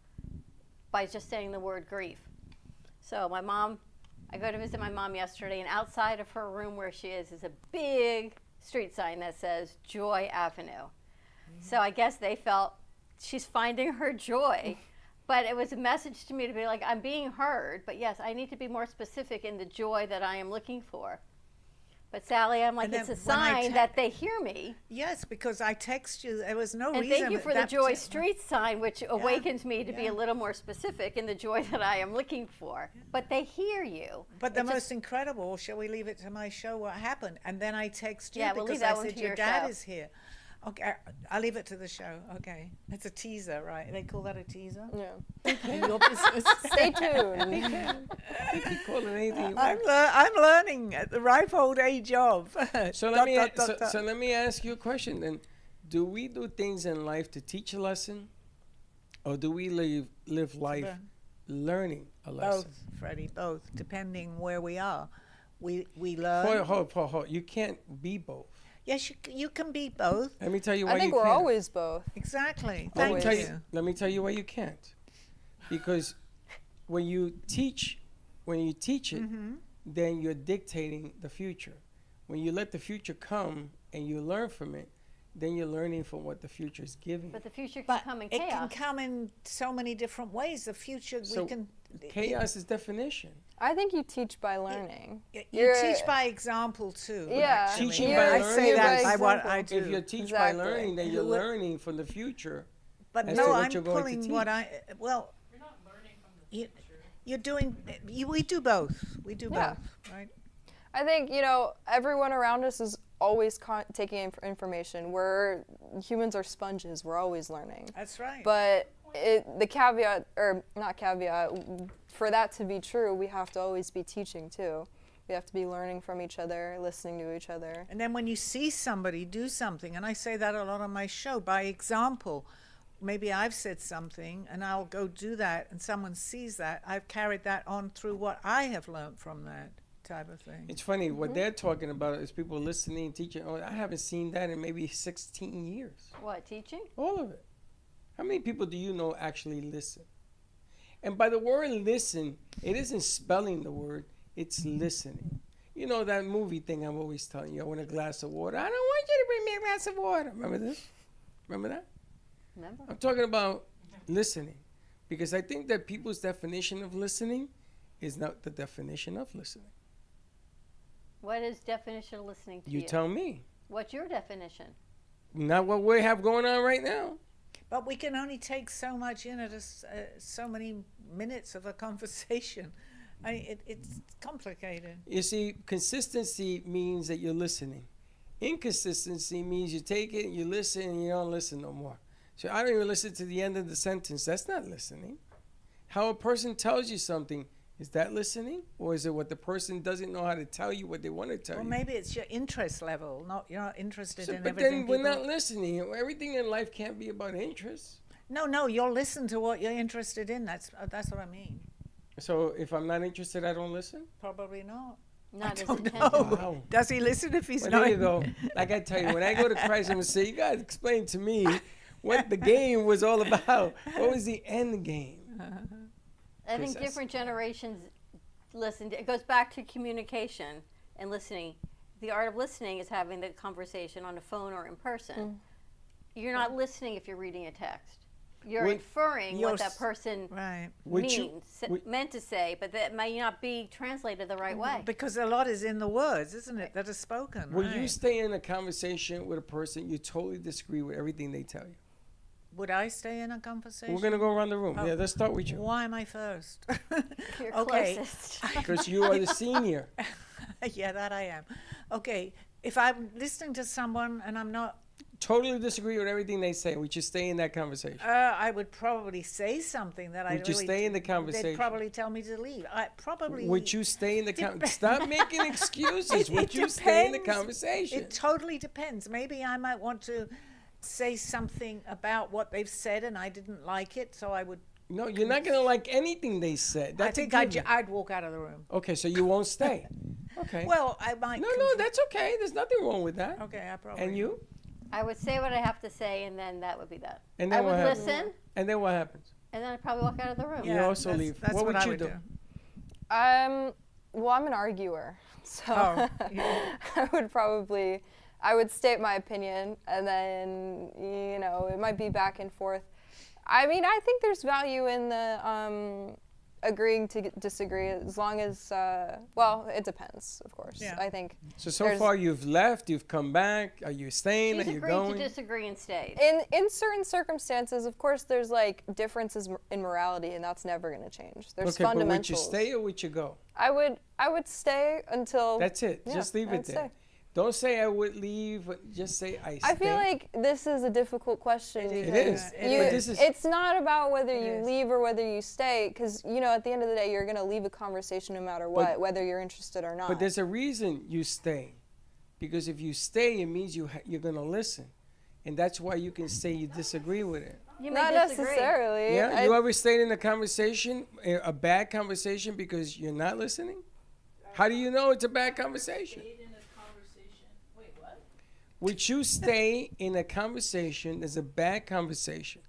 by just saying the word grief. So I go to visit my mom yesterday, and outside of her room where she is a big street sign that says Joy Avenue. So I guess they felt she's finding her joy. But it was a message to me to be like, I'm being heard, but yes, I need to be more specific in the joy that I am looking for. But Sally, I'm like, it's a sign that they hear me. Yes, because I text you. There was no and reason. Thank you for the Joy Street sign, which awakens me to be a little more specific in the joy that I am looking for. But they hear you. But the most incredible, shall we leave it to my show, what happened? And then I text you we'll because leave that I one said, to your your dad show. is here. Okay, I'll leave it to the show. Okay. It's a teaser, right? They call that a teaser? Yeah. In your business. Stay tuned. You can call it anything you I'm want. learning at the ripe old age of. So let me ask you a question then. Do we do things in life to teach a lesson, or do we live life learning a lesson? Both, Freddie, both, depending where we are. We learn. Hold. You can't be both. Yes, you can be both. Let me tell you why I think you we're can't. always both. Exactly. Let me Thank you. tell you why you can't. Because when you teach it, then you're dictating the future. When you let the future come and you learn from it, then you're learning from what the future is giving. But the future can come in chaos. It can come in so many different ways. The future, chaos is definition. I think you teach by learning. You teach by example too. Yeah. Teaching by learning. I say that by by what I do. If you teach by learning, then you're learning from the future. But as no, to what I'm you're going to pulling teach. what I. Well, you're not learning from the future. You're doing. We do both. We do both, right? I think everyone around us is always taking information. Humans are sponges. We're always learning. That's right. But the caveat, or not caveat, for that to be true, we have to always be teaching too. We have to be learning from each other, listening to each other. And then when you see somebody do something, and I say that a lot on my show, by example, maybe I've said something and I'll go do that and someone sees that, I've carried that on through what I have learned from that type of thing. It's funny, what they're talking about is people listening, teaching. Oh, I haven't seen that in maybe 16 years. What, teaching? All of it. How many people do you know actually listen? And by the word listen, it isn't spelling the word, it's listening. You know that movie thing I'm always telling you, I want a glass of water. I don't want you to bring me a glass of water. Remember this? Remember that? Remember? I'm talking about listening. Because I think that people's definition of listening is not the definition of listening. What is definition of listening to you? You tell me. What's your definition? Not what we have going on right now. But we can only take so much in at so many minutes of a conversation. It's complicated. You see, consistency means that you're listening. Inconsistency means you take it, you listen, and you don't listen no more. So I don't even listen to the end of the sentence. That's not listening. How a person tells you something, is that listening? Or is it what the person doesn't know how to tell you what they want to tell Well, you? maybe it's your interest level. You're not interested So, in but everything. then we're not listening. Everything in life can't be about interest. No, you'll listen to what you're interested in. That's what I mean. So if I'm not interested, I don't listen? Probably not. Not as don't intentional. know. Wow. Does he listen if he's Well, not? there you go. Like I tell you, when I go to Christ, I'm going to say, you guys explain to me what the game was all about. What was the end game? I think Yes. different generations listen. It goes back to communication and listening. The art of listening is having the conversation on the phone or in person. You're not listening if you're reading a text. You're Would- inferring You're what that s- person Right. Would you- means, would- meant to say, but that may not be translated the right way. Because a lot is in the words, isn't it, that are spoken. Will right. you stay in a conversation with a person you totally disagree with everything they tell you? Would I stay in a conversation? We're going to go around the room. Oh. Yeah, let's start with you. Why am I first? You're Okay. closest. Because you are the senior. Yeah, that I am. Okay, if I'm listening to someone and I'm not, Totally disagree with everything they say. Would you stay in that conversation? I would probably say something that I Would you really. stay in the conversation? They'd probably tell me to leave. I probably. Would you stay in the Dep- Stop making excuses. Would you stay in the conversation? It totally depends. Maybe I might want to say something about what they've said and I didn't like it, so I would. No, you're not going to like anything they said. I That's a think given. I'd walk out of the room. Okay, so you won't stay. Okay. Well, I might. no, that's okay. There's nothing wrong with that. Okay, I probably. And you? I would say what I have to say, and then that would be that. And I then would what happens? listen, And then what happens? and then I'd probably walk out of the room. You also that's- leave. That's What would I you would do? Well, I'm an arguer, so Oh, yeah. I would state my opinion, and then, it might be back and forth. I mean, I think there's value in the agreeing to disagree, as long as, it depends, of course. Yeah. I think So there's- far you've left, you've come back. Are you staying? She's Are you agreed going? to disagree and stayed. in certain circumstances, of course, there's like differences in morality, and that's never going to change. There's Okay, but fundamentals. would you stay or would you go? I would stay until. That's it. Yeah, Just leave I'd it there. stay. Don't say I would leave. Just say I stay. I feel like this is a difficult question. It It because is. It you- But this is It's not about whether It you is. leave or whether you stay, because at the end of the day, you're going to leave a conversation no matter what, whether you're interested or not. But there's a reason you stay, because if you stay, it means you're gonna listen, and that's why you can say you disagree with it. You may not disagree. necessarily. Yeah, you ever stayed in a conversation, a bad conversation, because you're not listening? How do you know it's a bad conversation? Would you stay in a conversation that's a bad conversation?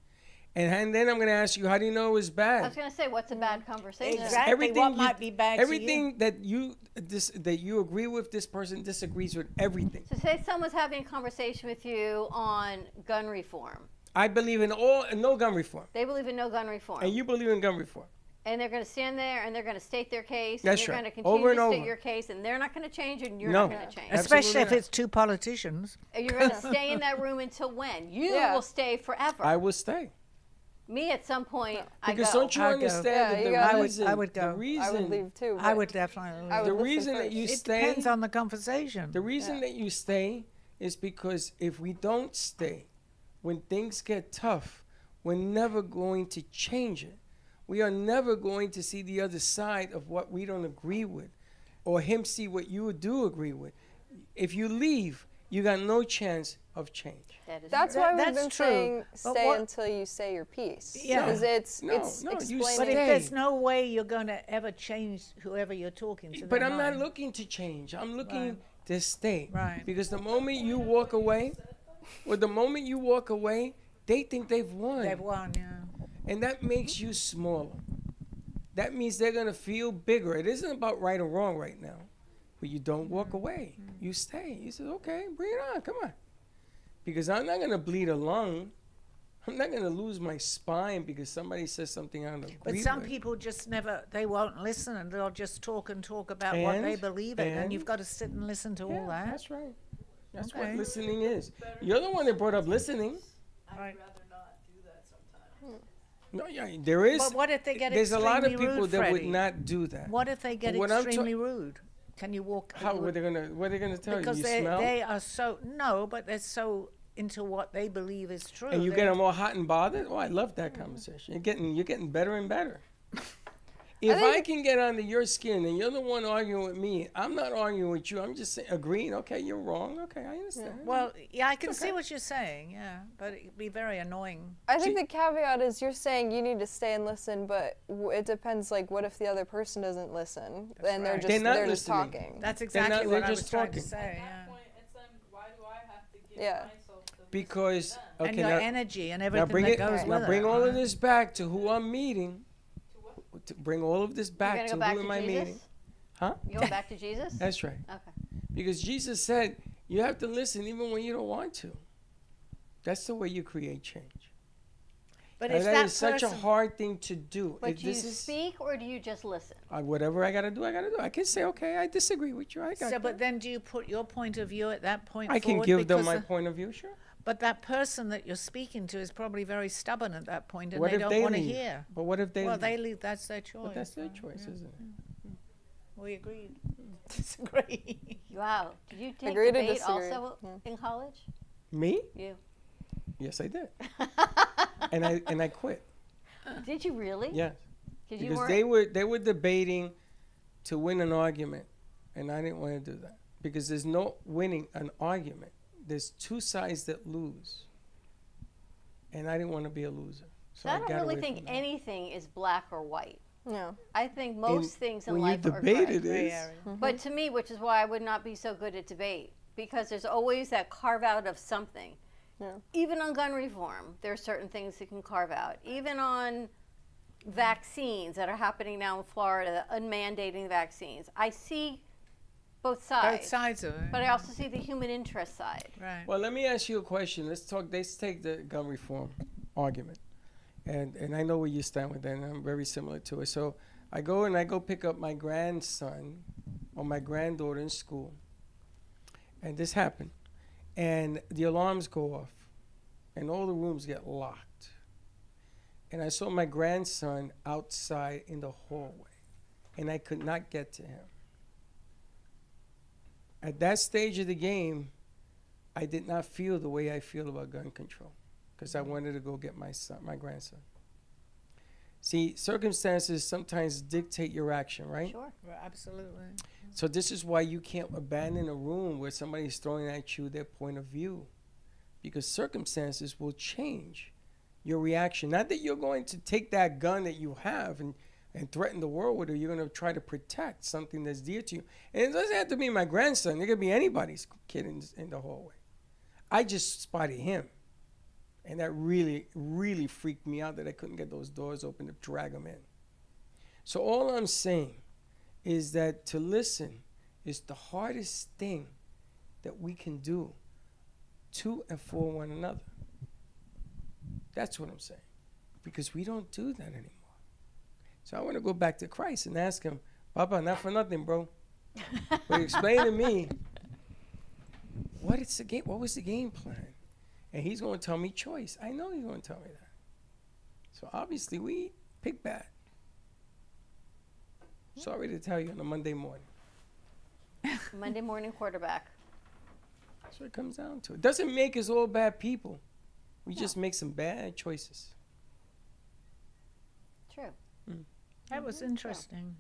And then I'm going to ask you, how do you know it was I bad? was going to say, what's a bad conversation? Exactly. Everything What you- might be bad Everything that you agree with, this person disagrees with everything. So say someone's having a conversation with you on gun reform. I believe in no gun reform, They believe in no gun reform. and you believe in gun reform. And they're going to stand there and they're going to state their case. That's and you're right. going to continue Over and to state over. your case, and they're not going to change, and you're No. not going to change. Especially if Absolutely it's two politicians. And you're going to stay in that room until when? You Yeah. will stay forever. I will stay. Me, at some point, I Because go. don't you I'd go. understand Yeah, that you the gotta- reason, I would go. the reason, I would leave too. I but would definitely. I would the listen reason that first. you It stay, depends on the conversation. the reason that you stay is because if we don't stay, when things get tough, we're never going to change it. We are never going to see the other side of what we don't agree with. or him see what you do agree with. If you leave, you got no chance of change. That's why we've That's been true. saying But stay what- until you say your piece. Yeah. Because it's No, it's no, you explaining. But if stay. there's no way you're going to ever change whoever you're talking to, But their I'm not mind. looking to change. I'm looking Right. to stay. Right. Because the moment you walk away, they think they've won. They've won, yeah. And that makes you smaller. That means they're going to feel bigger. It isn't about right or wrong right now. But you don't walk away. You stay. You say, okay, bring it on. Come on. Because I'm not going to bleed a lung. I'm not going to lose my spine because somebody says something I don't agree But some with. people just never, they won't listen and they'll just talk about what they believe in. And you've got to sit and listen to all that. That's right. That's Okay. what listening is. You're the one that brought up listening. Right. No, yeah, there is. But what if they get There's a lot of extremely people rude, that would Freddie? not do that. What if they get What I'm extremely rude? Can you walk? How what are they gonna tell Because you? You smell? they are so, no, but they're so into what they believe is true. And you They- get them all hot and bothered. Oh, I love that conversation. You're getting better and better. If I can get under your skin and you're the one arguing with me, I'm not arguing with you. I'm just saying, agreeing. Okay, you're wrong. Okay, I understand. Well, yeah, I can see what you're saying, yeah, but it'd be very annoying. I think the caveat is you're saying you need to stay and listen, but it depends. Like, what if the other person doesn't listen and right. they're They're just not listening. talking? That's They're exactly not- what they're I was just trying talking. to say, yeah. Yeah. Because And okay, your now, energy and now everything bring that it. goes with Now bring it. all of this back to who I'm meeting. To bring all of this You're back gonna to go back who to am I Jesus? meeting? Huh? You going back to Jesus? That's right. Okay. Because Jesus said you have to listen even when you don't want to. That's the way you create change. But And if that that is such a person- hard thing to do. But If do you this is speak or do you just listen? whatever I gotta do, I gotta do. I can say, okay, I disagree with you. I got So, that. but then do you put your point of view at that point I can forward? give them Because my the- point of view, sure. But that person that you're speaking to is probably very stubborn at that point, and What they if don't they want to leave? hear. But what if they Well, leave? they leave. That's their choice. But that's their right? choice, Yeah. isn't it? We agreed. Disagree. Wow. Did you take Agree to debate disagree. also in college? Me? You. Yes, I did. and I quit. Did you really? Yes. Because you Because weren't. they were debating to win an argument, and I didn't want to do that because there's no winning an argument. There's two sides that lose, and I didn't want to be a loser. So I don't got really away think from that. anything is black or white. No. I think most things in when life you are debate gray. it is. But to me, which is why I would not be so good at debate, because there's always that carve out of something. Yeah. Even on gun reform, there are certain things you can carve out. Even on vaccines that are happening now in Florida, unmandating vaccines. I see both sides. Both sides of it. But I also see the human interest side. Right. Well, let me ask you a question. Let's take the gun reform argument. And I know where you stand with that, and I'm very similar to it. So I go pick up my grandson or my granddaughter in school. And this happened. And the alarms go off. And all the rooms get locked. And I saw my grandson outside in the hallway. And I could not get to him. At that stage of the game, I did not feel the way I feel about gun control because I wanted to go get my grandson. See, circumstances sometimes dictate your action, right? Sure. Right, absolutely. So this is why you can't abandon a room where somebody's throwing at you their point of view, because circumstances will change your reaction. Not that you're going to take that gun that you have and threaten the world with it. You're going to try to protect something that's dear to you. And it doesn't have to be my grandson. It could be anybody's kid in the hallway. I just spotted him. And that really, really freaked me out that I couldn't get those doors open to drag him in. So all I'm saying is that to listen is the hardest thing that we can do to and for one another. That's what I'm saying. Because we don't do that anymore. So I want to go back to Christ and ask him, Papa, not for nothing, bro. But explain to me, what was the game plan? And he's going to tell me choice. I know he's going to tell me that. So obviously we pick bad. Sorry to tell you on a Monday morning. Monday morning quarterback. That's what it comes down to. It doesn't make us all bad people. We just make some bad choices. True. That was interesting.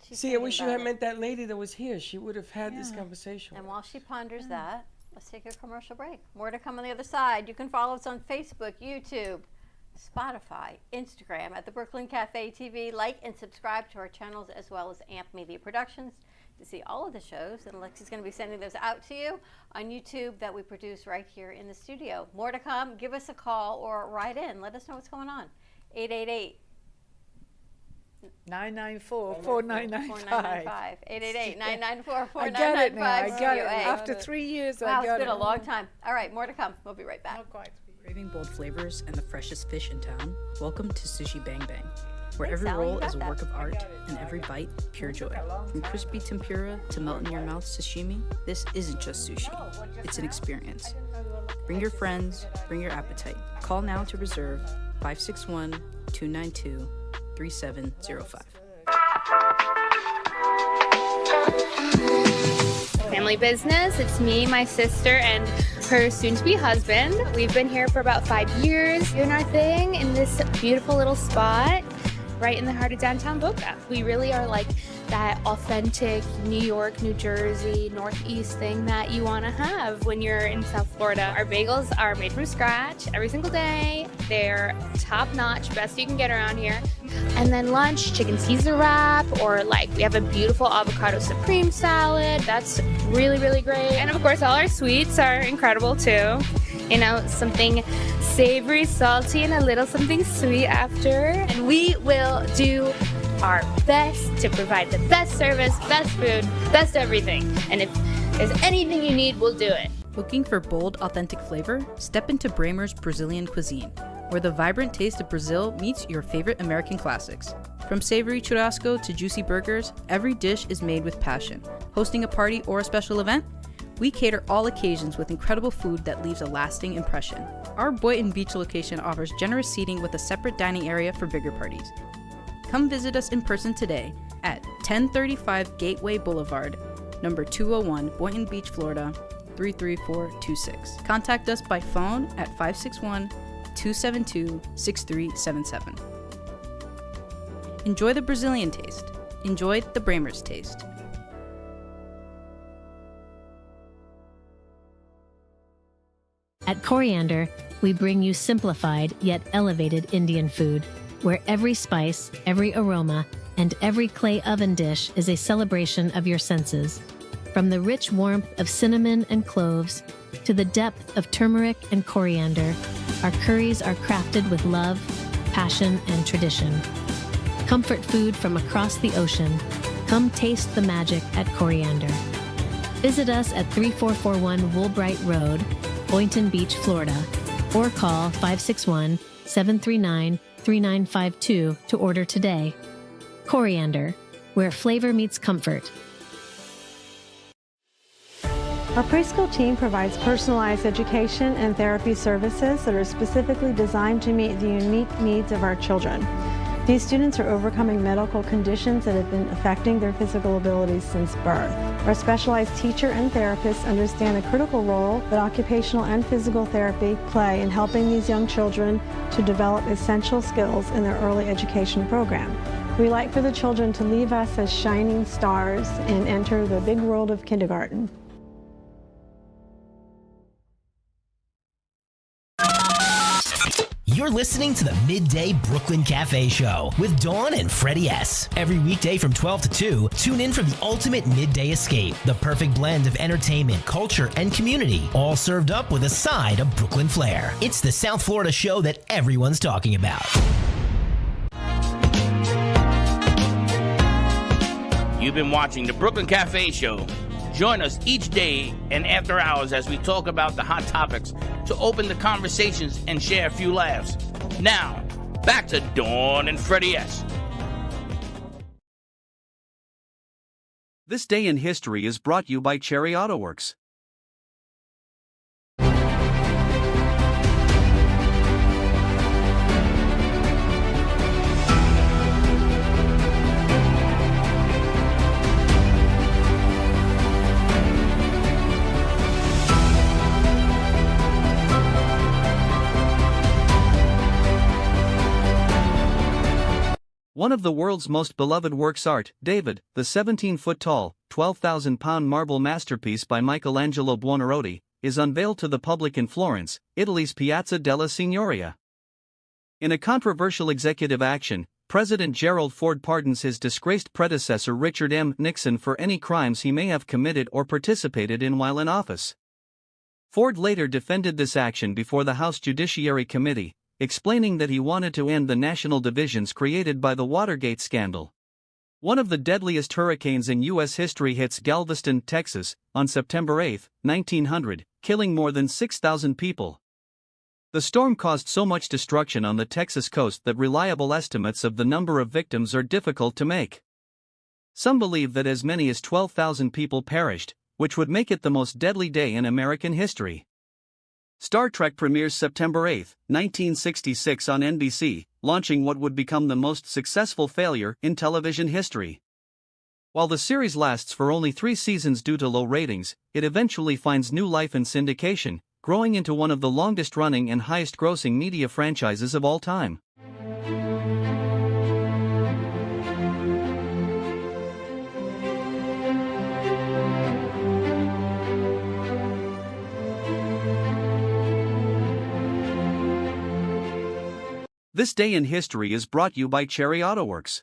She's See, I thinking wish you about had it. met that lady that was here. She would have had this conversation. And while she ponders that, let's take a commercial break. More to come on the other side. You can follow us on Facebook, YouTube, Spotify, Instagram at the Brooklyn Cafe TV. Like and subscribe to our channels as well as AMP Media Productions to see all of the shows. And Lexi's going to be sending those out to you on YouTube that we produce right here in the studio. More to come. Give us a call or write in. Let us know what's going on. 888 994-4995. 4995. 888-994-4995. I get it now. I got it. CUA. After 3 years, Wow, I got it's it. been a long time. All right, more to come. We'll be right back. Not quite. Craving bold flavors and the freshest fish in town? Welcome to Sushi Bang Bang, where every Sally, you roll got is a that. work of art and every bite pure joy. From crispy tempura to melt in your mouth sashimi, this isn't just sushi. It's an experience. Bring your friends, bring your appetite. Call now to reserve 561-292-3705. Family business. It's me, my sister, and her soon-to-be husband. We've been here for about 5 years doing our thing in this beautiful little spot right in the heart of downtown Boca. We really are like that authentic New York, New Jersey, Northeast thing that you want to have when you're in South Florida. Our bagels are made from scratch every single day. They're top-notch, best you can get around here. And then lunch, chicken Caesar wrap, or like we have a beautiful avocado supreme salad. That's really, really great. And of course, all our sweets are incredible too. You know, something savory, salty, and a little something sweet after. And we will do our best to provide the best service, best food, best everything. And if there's anything you need, we'll do it. Looking for bold, authentic flavor? Step into Bramer's Brazilian cuisine, where the vibrant taste of Brazil meets your favorite American classics. From savory churrasco to juicy burgers, every dish is made with passion. Hosting a party or a special event? We cater all occasions with incredible food that leaves a lasting impression. Our Boynton Beach location offers generous seating with a separate dining area for bigger parties. Come visit us in person today at 1035 Gateway Boulevard, number 201, Boynton Beach, Florida, 33426. Contact us by phone at 561-272-6377. Enjoy the Brazilian taste. Enjoy the Bramer's taste. At Coriander, we bring you simplified yet elevated Indian food, where every spice, every aroma, and every clay oven dish is a celebration of your senses. From the rich warmth of cinnamon and cloves to the depth of turmeric and coriander, our curries are crafted with love, passion, and tradition. Comfort food from across the ocean. Come taste the magic at Coriander. Visit us at 3441 Woolbright Road, Boynton Beach, Florida, or call 561-739-3952 to order today. Coriander, where flavor meets comfort. Our preschool team provides personalized education and therapy services that are specifically designed to meet the unique needs of our children. These students are overcoming medical conditions that have been affecting their physical abilities since birth. Our specialized teacher and therapists understand the critical role that occupational and physical therapy play in helping these young children to develop essential skills in their early education program. We like for the children to leave us as shining stars and enter the big world of kindergarten. You're listening to the Midday Brooklyn Cafe Show with Dawn and Freddie S. Every weekday from 12 to 2, tune in for the ultimate midday escape. The perfect blend of entertainment, culture, and community, all served up with a side of Brooklyn flair. It's the South Florida show that everyone's talking about. You've been watching the Brooklyn Cafe Show. Join us each day and after hours as we talk about the hot topics to open the conversations and share a few laughs. Now, back to Dawn and Freddie S. This Day in History is brought to you by Cherry Auto Works. One of the world's most beloved works art, David, the 17-foot-tall, 12,000-pound marble masterpiece by Michelangelo Buonarroti, is unveiled to the public in Florence, Italy's Piazza della Signoria. In a controversial executive action, President Gerald Ford pardons his disgraced predecessor Richard M. Nixon for any crimes he may have committed or participated in while in office. Ford later defended this action before the House Judiciary Committee, explaining that he wanted to end the national divisions created by the Watergate scandal. One of the deadliest hurricanes in U.S. history hits Galveston, Texas, on September 8, 1900, killing more than 6,000 people. The storm caused so much destruction on the Texas coast that reliable estimates of the number of victims are difficult to make. Some believe that as many as 12,000 people perished, which would make it the most deadly day in American history. Star Trek premieres September 8, 1966 on NBC, launching what would become the most successful failure in television history. While the series lasts for only 3 seasons due to low ratings, it eventually finds new life in syndication, growing into one of the longest-running and highest-grossing media franchises of all time. This Day in History is brought you by Cherry Auto Works.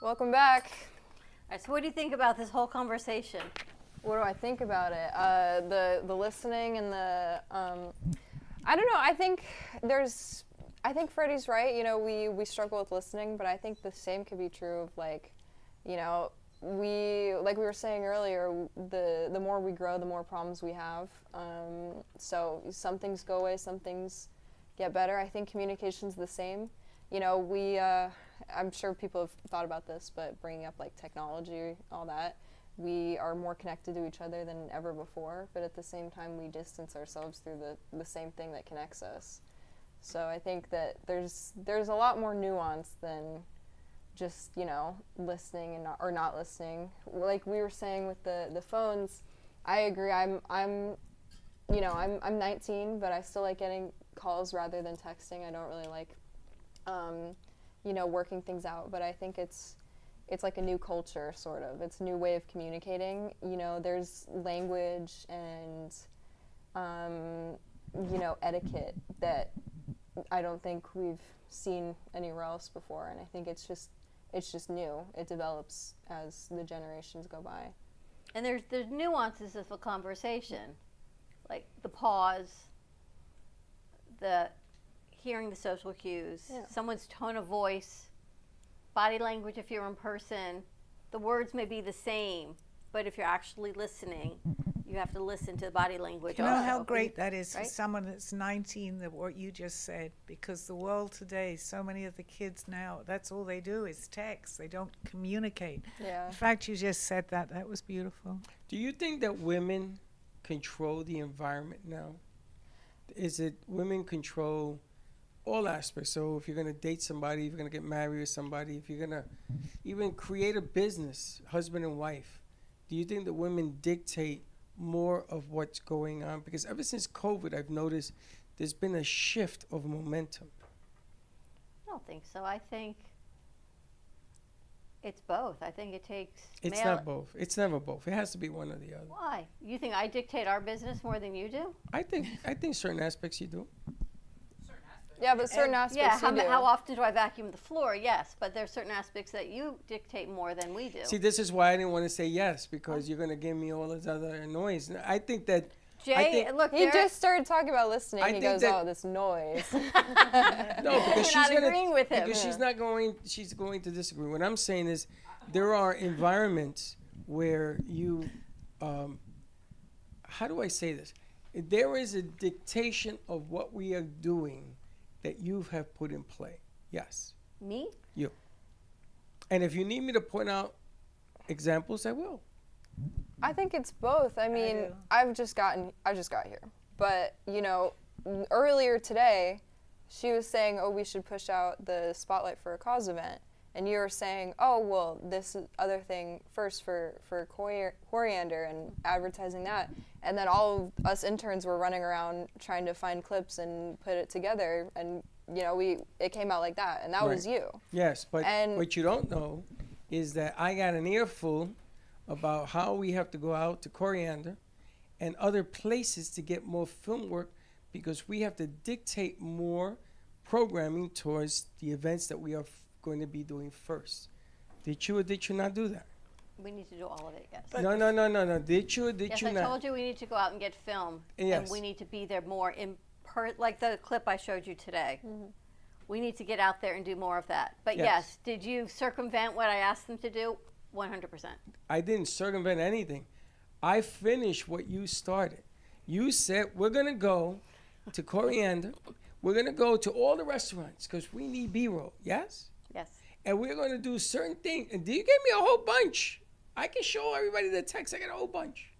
Welcome back. All right, so what do you think about this whole conversation? What do I think about it? The listening and the I don't know. I think Freddie's right. You know, we struggle with listening, but I think the same could be true of, like, you know, like we were saying earlier, the more we grow, the more problems we have. So some things go away, some things get better. I think communication's the same. You know, I'm sure people have thought about this, but bringing up, like, technology, all that, we are more connected to each other than ever before, but at the same time we distance ourselves through the same thing that connects us. So I think that there's a lot more nuance than just, you know, listening and not listening. Like we were saying with the phones, I agree. I'm 19, but I still like getting calls rather than texting. I don't really like, you know, working things out. But I think it's like a new culture, sort of. It's a new way of communicating. You know, there's language and, you know, etiquette that I don't think we've seen anywhere else before. And I think it's just new. It develops as the generations go by. And there's nuances of a conversation, like the pause, the hearing the social cues, someone's tone of voice, body language if you're in person. The words may be the same, but if you're actually listening, you have to listen to the body language also. You know how great that is, right? For someone that's 19, what you just said, because the world today, so many of the kids now, that's all they do is text. They don't communicate. Yeah. In fact, you just said that was beautiful. Do you think that women control the environment now? Is it women control all aspects? So if you're going to date somebody, if you're going to get married with somebody, if you're going to even create a business, husband and wife, do you think that women dictate more of what's going on? Because ever since COVID, I've noticed there's been a shift of momentum. I don't think so. I think it's both. I think it takes It's not both. It's never both. It has to be one or the other. Why? You think I dictate our business more than you do? I think certain aspects you do. Yeah, but certain aspects you do. How often do I vacuum the floor? Yes, but there are certain aspects that you dictate more than we do. See, this is why I didn't want to say yes, because you're going to give me all this other noise. I think that... Jay, look, he just started talking about listening. He goes, "Oh, this noise." No, because she's not agreeing with him. Because she's going to disagree. What I'm saying is, there are environments where you, how do I say this? There is a dictation of what we are doing that you have put in play. Yes. Me? You. And if you need me to point out examples, I will. I think it's both. I mean, I just got here. But, you know, earlier today, she was saying, oh, we should push out the Spotlight for a Cause event. And you were saying, oh, well, this other thing first for Coriander and advertising that. And then all of us interns were running around trying to find clips and put it together. And it came out like that, and that was you. Yes, but And what you don't know is that I got an earful about how we have to go out to Coriander and other places to get more film work because we have to dictate more programming towards the events that we are going to be doing first. Did you or did you not do that? We need to do all of it, yes. No. Did you or did you I not? told you we need to go out and get film. Yes. And we need to be there more like the clip I showed you today. We need to get out there and do more of that. But yes, did you circumvent what I asked them to do? 100%. I didn't circumvent anything. I finished what you started. You said, we're going to go to Coriander. We're going to go to all the restaurants because we need B-roll. Yes? Yes. And we're going to do certain things. And you gave me a whole bunch. I can show everybody the text. I got a whole bunch.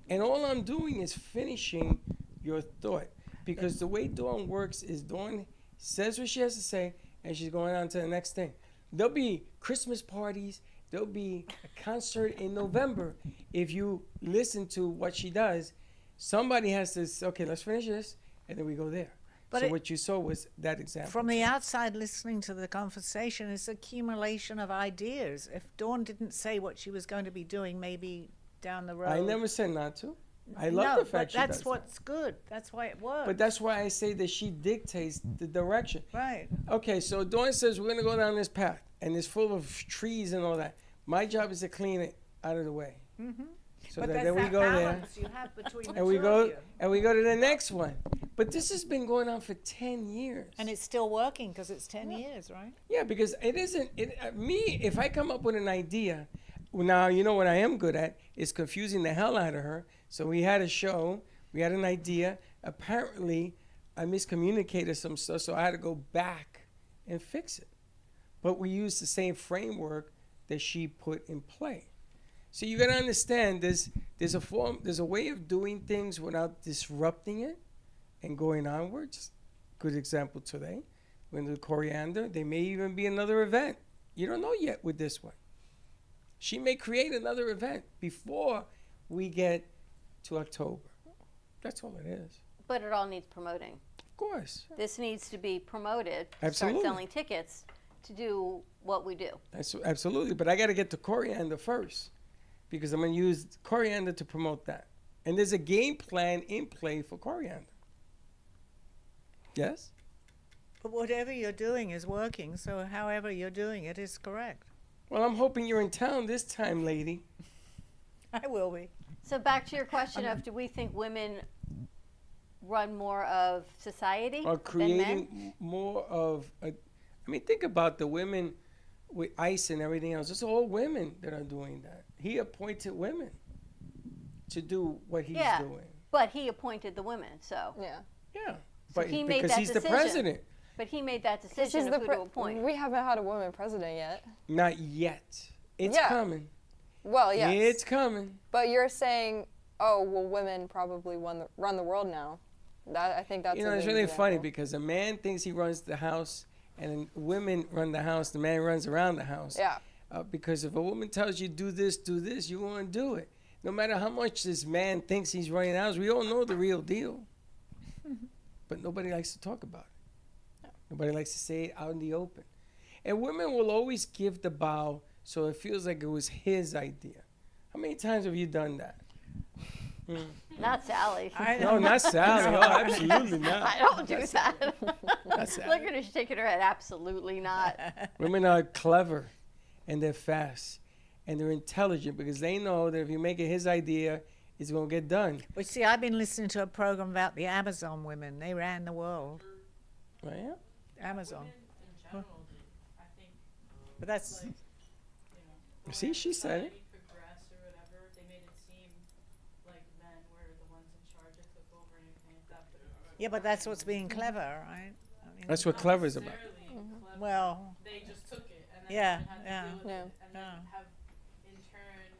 And all I'm doing is finishing your thought. Because the way Dawn works is Dawn says what she has to say, and she's going on to the next thing. There'll be Christmas parties. There'll be a concert in November. If you listen to what she does, somebody has to say, okay, let's finish this, and then we go there. But so what you saw was that example. From the outside listening to the conversation, it's accumulation of ideas. If Dawn didn't say what she was going to be doing, maybe down the road. I never said not to. I love the fact she does that's what's good. That's why it works. But that's why I say that she dictates the direction. Right. Okay, so Dawn says we're going to go down this path, and it's full of trees and all that. My job is to clean it out of the way. Mm-hmm. So but that that's then we that go there, balance you have between the and we two go of you. and we go to the next one. But this has been going on for 10 years. And it's still working because it's 10 years, right? Yeah, because it isn't me. If I come up with an idea, now you know what I am good at is confusing the hell out of her. So we had a show, we had an idea. Apparently, I miscommunicated some stuff, so I had to go back and fix it. But we used the same framework that she put in play. So you got to understand, there's a way of doing things without disrupting it and going onwards. Good example today, when the Coriander, there may even be another event. You don't know yet with this one. She may create another event before we get to October. That's all it is. But it all needs promoting. Of course. This needs to be promoted. Absolutely. Start selling tickets to do what we do. Absolutely. But I got to get to Coriander first because I'm going to use Coriander to promote that. And there's a game plan in play for Coriander. Yes? But whatever you're doing is working, so however you're doing it is correct. Well, I'm hoping you're in town this time, lady. I will be. So back to your question of, do we think women run more of society Or than men? creating more of think about the women with ICE and everything else. It's all women that are doing that. He appointed women to do what he's doing. But he appointed the women, so. Yeah. Yeah. So But he made because that he's decision. the president. But he made that She's decision the of who to appoint. We haven't had a woman president yet. Not yet. It's Yeah. coming. Well, yes. It's coming. But you're saying, oh, well, women probably run the world now. I think that's It's really funny because a man thinks he runs the house, and women run the house. The man runs around the house. Yeah. Because if a woman tells you do this, you want to do it. No matter how much this man thinks he's running the house, we all know the real deal. But nobody likes to talk about it. No. Nobody likes to say it out in the open. And women will always give the bow so it feels like it was his idea. How many times have you done that? Not Sally. No, not Sally. Oh, absolutely not. I don't do that. Not Sally. Look at her shaking her head. Absolutely not. Women are clever, and they're fast, and they're intelligent because they know that if you make it his idea, it's going to get done. But see, I've been listening to a program about the Amazon women. They ran the world. Oh, yeah? Amazon. But that's... See, she said it. Yeah, but that's what's being clever, right? I mean, That's what clever is about. Well, they just took it and then yeah, had to yeah, deal with yeah. it, and then have in turn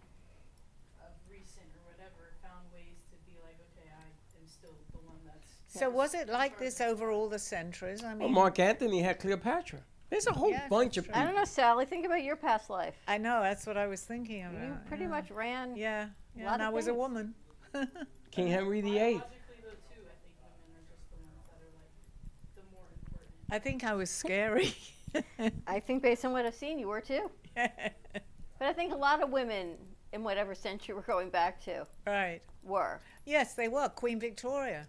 of recent or whatever found ways to be like, okay, I am still the one that's. So was it like this over all the centuries? I mean, Well, Mark Anthony had Cleopatra. There's a whole Yes, bunch of that's people. I don't know, Sally. Think about your past life. I know, that's what I was thinking about. You pretty much ran. Yeah, a yeah, lot and of I was a things. woman. King Henry VIII. Biologically though too, I think women are just the ones that are like the more important. I think I was scary. I think based on what I've seen, you were too. But I think a lot of women in whatever century we're going back to Right. were. Yes, they were. Queen Victoria.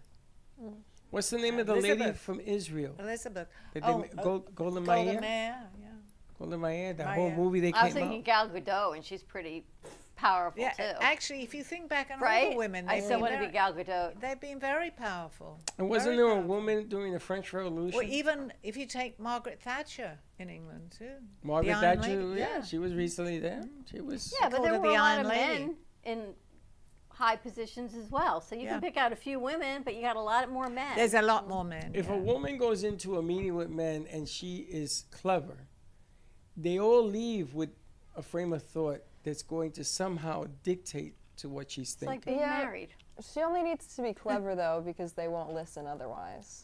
What's the name of the lady Elizabeth. from Israel? Elizabeth. That Oh, Golda Golda Meir? Meir, yeah. Golda Meir, that Meir. whole movie they I was came thinking out. Gal Gadot, and she's pretty powerful Yeah, too. actually, if you think back on all Right? the women, I they've still been want to be very- Gal Gadot. They've been very powerful. And wasn't Very there a powerful. woman during the French Revolution? Well, even if you take Margaret Thatcher in England too. Margaret The Iron Thatcher, Lady, yeah, she was recently there. She was. Yeah, but called there her were the a lot Iron of Lady. men in high positions as well. So you Yeah. can pick out a few women, but you got a lot more men. There's a lot more men. If yeah. a woman goes into a meeting with men and she is clever, they all leave with a frame of thought that's going to somehow dictate to what she's It's like thinking. being married. She only needs to be clever though, because they won't listen otherwise.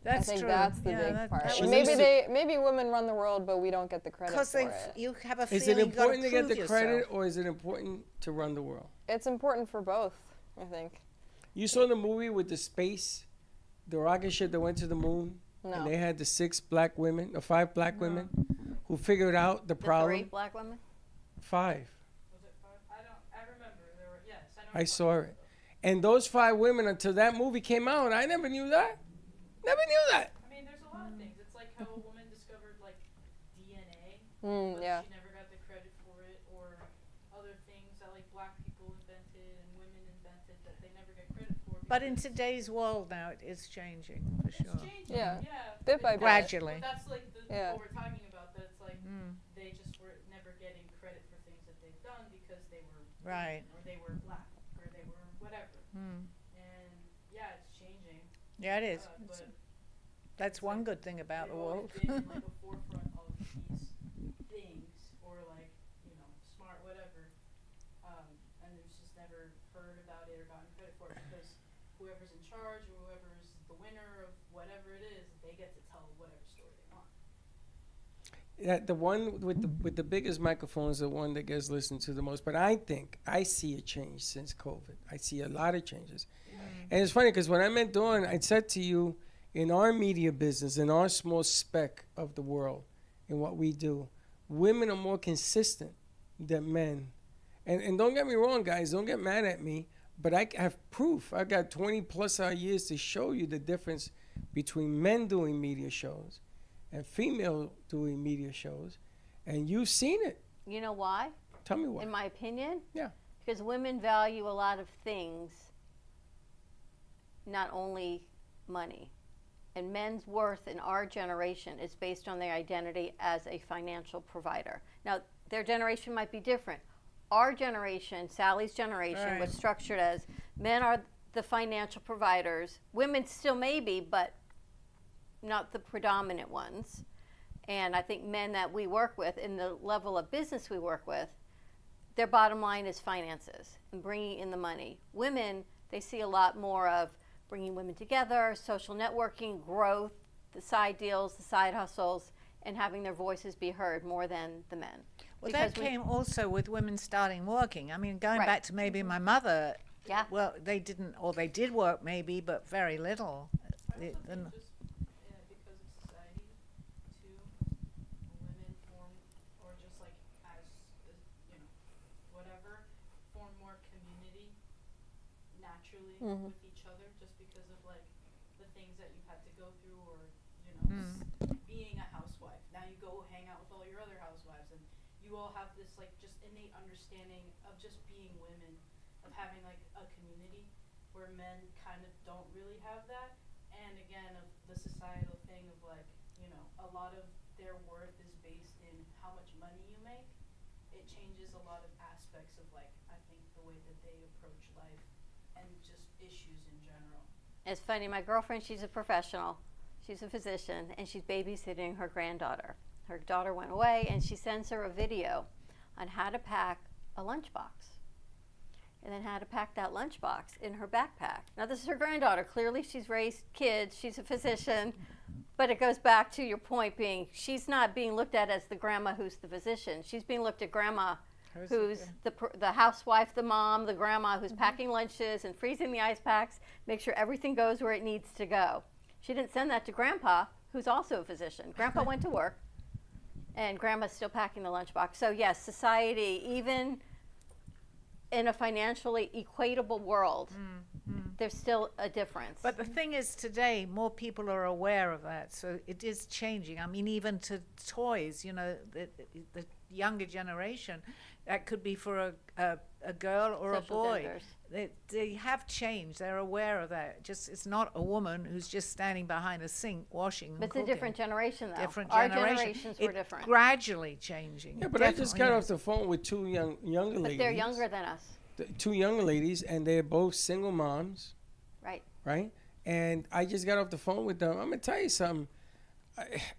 That's I think true. that's the Yeah, big that- part. that She And needs maybe women run the world, but we don't get the credit Because for it. you have a Is feeling it you've gotta important to get the prove credit yourself. or is it important to run the world? It's important for both, I think. You saw the movie with the space, the rocket ship that went to the moon? No. And they had the 6 black women, or 5 black women, who figured out the The problem. 3 black women. 5. Was it 5? I remember. There were, yes, I know. I saw it. And those 5 women, until that movie came out, I never knew that. Never knew that. I mean, there's a lot of things. It's like how a woman discovered like DNA, but Yeah. she never got the credit for it, or other things that like black people invented and women invented that they never get credit for. But in because today's world now, it is changing for it's sure. changing. Yeah. Yeah. Bit by bit. Gradually. But that's like Yeah. what we're talking about. That it's like Mm. they just were never getting credit for things that they've done because they were Right. women, or they were black, or they were whatever. Mm. And yeah, it's changing. Yeah, it is. But That's one good thing about the they've world. always been in like a forefront of these things, or like, you know, smart whatever, and it's just never heard about it or gotten credit for it because whoever's in charge or whoever's the winner of whatever it is, they get to tell whatever story they want. Yeah, the one with the biggest microphone is the one that gets listened to the most. But I think I see a change since COVID. I see a lot of changes. And it's funny because when I met Dawn, I said to you, in our media business, in our small speck of the world, in what we do, women are more consistent than men. And don't get me wrong, guys, don't get mad at me, but I have proof. I got 20 plus years to show you the difference between men doing media shows and female doing media shows, and you've seen it. You know why? Tell me why. In my opinion? Yeah. Because women value a lot of things, not only money. And men's worth in our generation is based on their identity as a financial provider. Now, their generation might be different. Our generation, Sally's generation, Right. was structured as men are the financial providers. Women still may be, but not the predominant ones. And I think men that we work with, in the level of business we work with, their bottom line is finances and bringing in the money. Women, they see a lot more of bringing women together, social networking, growth, the side deals, the side hustles, and having their voices be heard more than the men. Well, Because that we- came also with women starting working. I mean, going Right. back to maybe my mother. Yeah. Well, they didn't, or they did work maybe, but very little. I also And- think just because of society, too, women form, or just like as you know, whatever, form more community naturally with each other, just because of like the things that you've had to go through, or you know, being a housewife. Now you go hang out with all your other housewives, and you all have this like just innate understanding of just being women, of having like a community where men kind of don't really have that. And again, of the societal thing of like, you know, a lot of their worth is based in how much money you make. It changes a lot of aspects of like, I think the way that they approach life and just issues in general. It's funny, my girlfriend, she's a professional. She's a physician, and she's babysitting her granddaughter. Her daughter went away, and she sends her a video on how to pack a lunchbox, and then how to pack that lunchbox in her backpack. Now, this is her granddaughter. Clearly, she's raised kids. She's a physician. But it goes back to your point being, she's not being looked at as the grandma who's the physician. She's being looked at grandma who's the housewife, the mom, the grandma who's packing lunches and freezing the ice packs, make sure everything goes where it needs to go. She didn't send that to grandpa, who's also a physician. Grandpa went to work, and Grandma's still packing the lunchbox. So yes, society, even in a financially equatable world, there's still a difference. But the thing is, today, more people are aware of that, so it is changing. I mean, even to toys, you know, the younger generation, that could be for a girl or Social a boy. genders. They have changed. They're aware of that. Just it's not a woman who's just standing behind a sink washing. But it's a different generation, though. Different Our generation. generations were It's different. gradually changing. Yeah, but I just got off the phone with two younger But ladies. they're younger than us. Two young ladies, and they're both single moms. Right. Right? And I just got off the phone with them. I'm going to tell you something.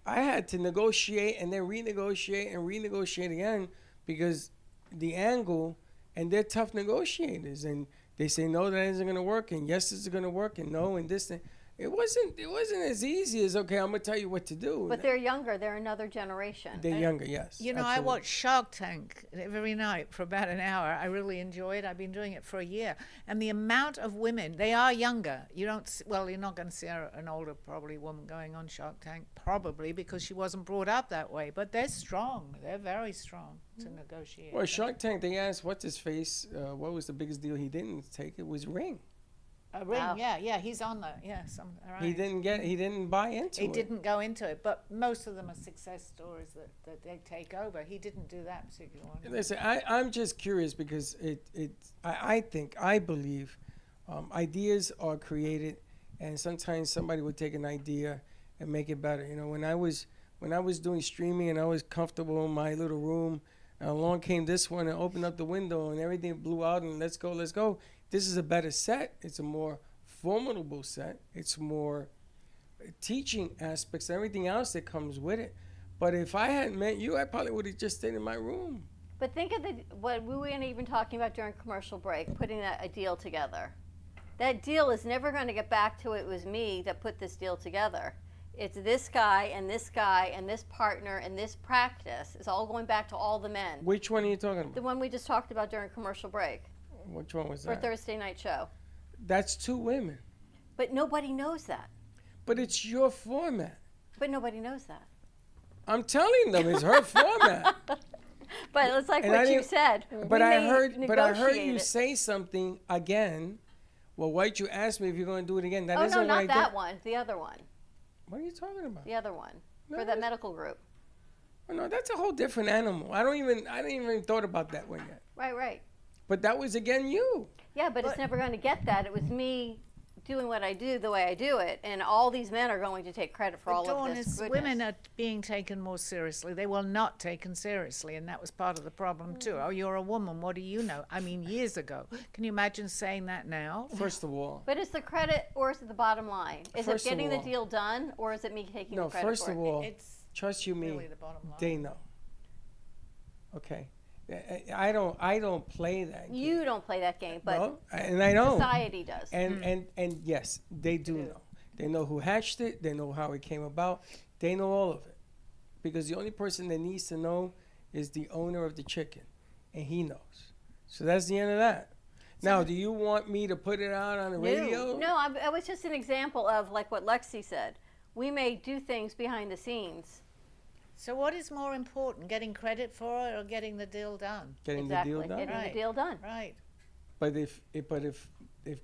I had to negotiate and then renegotiate and renegotiate again because the angle, and they're tough negotiators. And they say, no, that isn't going to work. And yes, this is going to work. And no, and this. And it wasn't as easy as, okay, I'm going to tell you what to do. But they're younger. They're another generation. They're younger, yes. You know, absolutely. I watch Shark Tank every night for about an hour. I really enjoy it. I've been doing it for a year. And the amount of women, they are younger. You don't, well, you're not going to see an older, probably, woman going on Shark Tank, probably, because she wasn't brought up that way. But they're strong. They're very strong to negotiate. Well, Shark Tank, they asked, what's his face? What was the biggest deal he didn't take? It was Ring. A ring, yeah, he's on that, yeah. Right. He didn't buy into it. He didn't go into it, but most of them are success stories that they take over. He didn't do that particular one. Listen, I'm just curious because I believe ideas are created, and sometimes somebody would take an idea and make it better. You know, when I was doing streaming and I was comfortable in my little room, and along came this one and opened up the window and everything blew out and let's go. This is a better set. It's a more formidable set. It's more teaching aspects and everything else that comes with it. But if I hadn't met you, I probably would have just stayed in my room. But think of what we weren't even talking about during commercial break, putting a deal together. That deal is never going to get back to it was me that put this deal together. It's this guy and this guy and this partner and this practice. It's all going back to all the men. Which one are you talking about? The one we just talked about during commercial break. Which one was For that? Thursday night show. That's two women. But nobody knows that. But it's your format. But nobody knows that. I'm telling them it's her format. But it's like And what you said. But I heard negotiate you it. say something again. Well, why'd you ask me if you're going to do it again? That Oh, isn't no, what not I that did. one. The other one. What are you talking about? The other one. No, For the medical group. Oh, no, that's a whole different animal. I didn't even thought about that one yet. Right. But that was again you. Yeah, but it's never going to get that. It was me doing what I do the way I do it, and all these men are going to take credit for all of this goodness. Women are being taken more seriously. They were not taken seriously, and that was part of the problem too. Oh, you're a woman. What do you know? I mean, years ago. Can you imagine saying that now? First of all. But is the credit or is it the bottom line? Is First it of getting the all- deal done, or is it me taking the credit first for of it? all, trust you me, really the bottom line. they know. Okay. I don't play that game. You don't play that game, but No, and I don't. society does. And yes, they do know. They know who hatched it. They know how it came about. They know all of it. Because the only person that needs to know is the owner of the chicken. And he knows. So that's the end of that. Now, do you want me to put it out on the radio? No, it was just an example of like what Lexi said. We may do things behind the scenes. So what is more important, getting credit for it or getting the deal done? Getting the deal done? Getting the deal done. Right. But if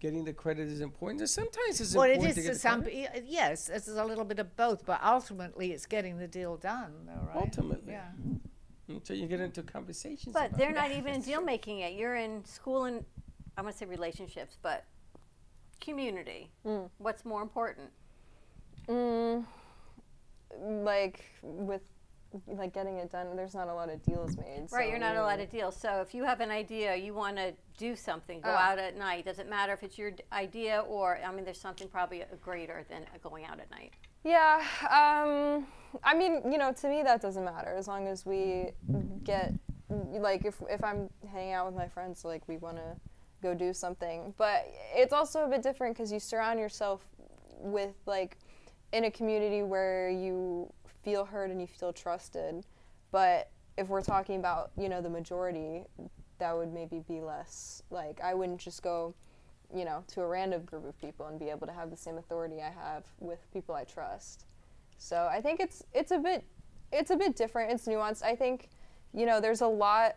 getting the credit is important, then sometimes it's Well, it important is to get to the some. credit. Yes, it's a little bit of both, but ultimately it's getting the deal done, though, right? Ultimately. Yeah. Until you get into conversations. But about they're it. not even in deal making yet. You're in school and I want to say relationships, but community. What's more important? Like with getting it done, there's not a lot of deals made. Right, so you're not a lot of deals. So if you have an idea, you want to do something, go out at night. Doesn't matter if it's your idea or, I mean, there's something probably greater than going out at night. Yeah, I mean, to me that doesn't matter as long as we get, like, if I'm hanging out with my friends, like, we want to go do something. But it's also a bit different because you surround yourself with, like, in a community where you feel heard and you feel trusted. But if we're talking about, the majority, that would maybe be less. Like, I wouldn't just go, to a random group of people and be able to have the same authority I have with people I trust. So I think it's a bit different. It's nuanced. I think, there's a lot.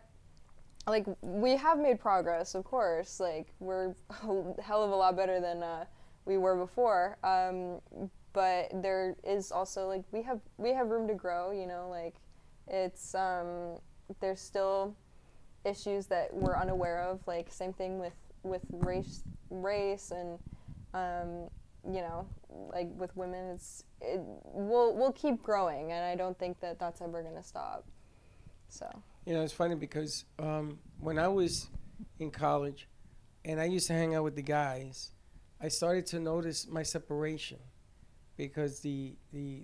Like, we have made progress, of course. Like, we're a hell of a lot better than we were before. But there is also, like, we have room to grow. Like, it's there's still issues that we're unaware of. Like, same thing with race and like with women. We'll keep growing, and I don't think that that's ever gonna stop. So. It's funny because when I was in college and I used to hang out with the guys, I started to notice my separation because the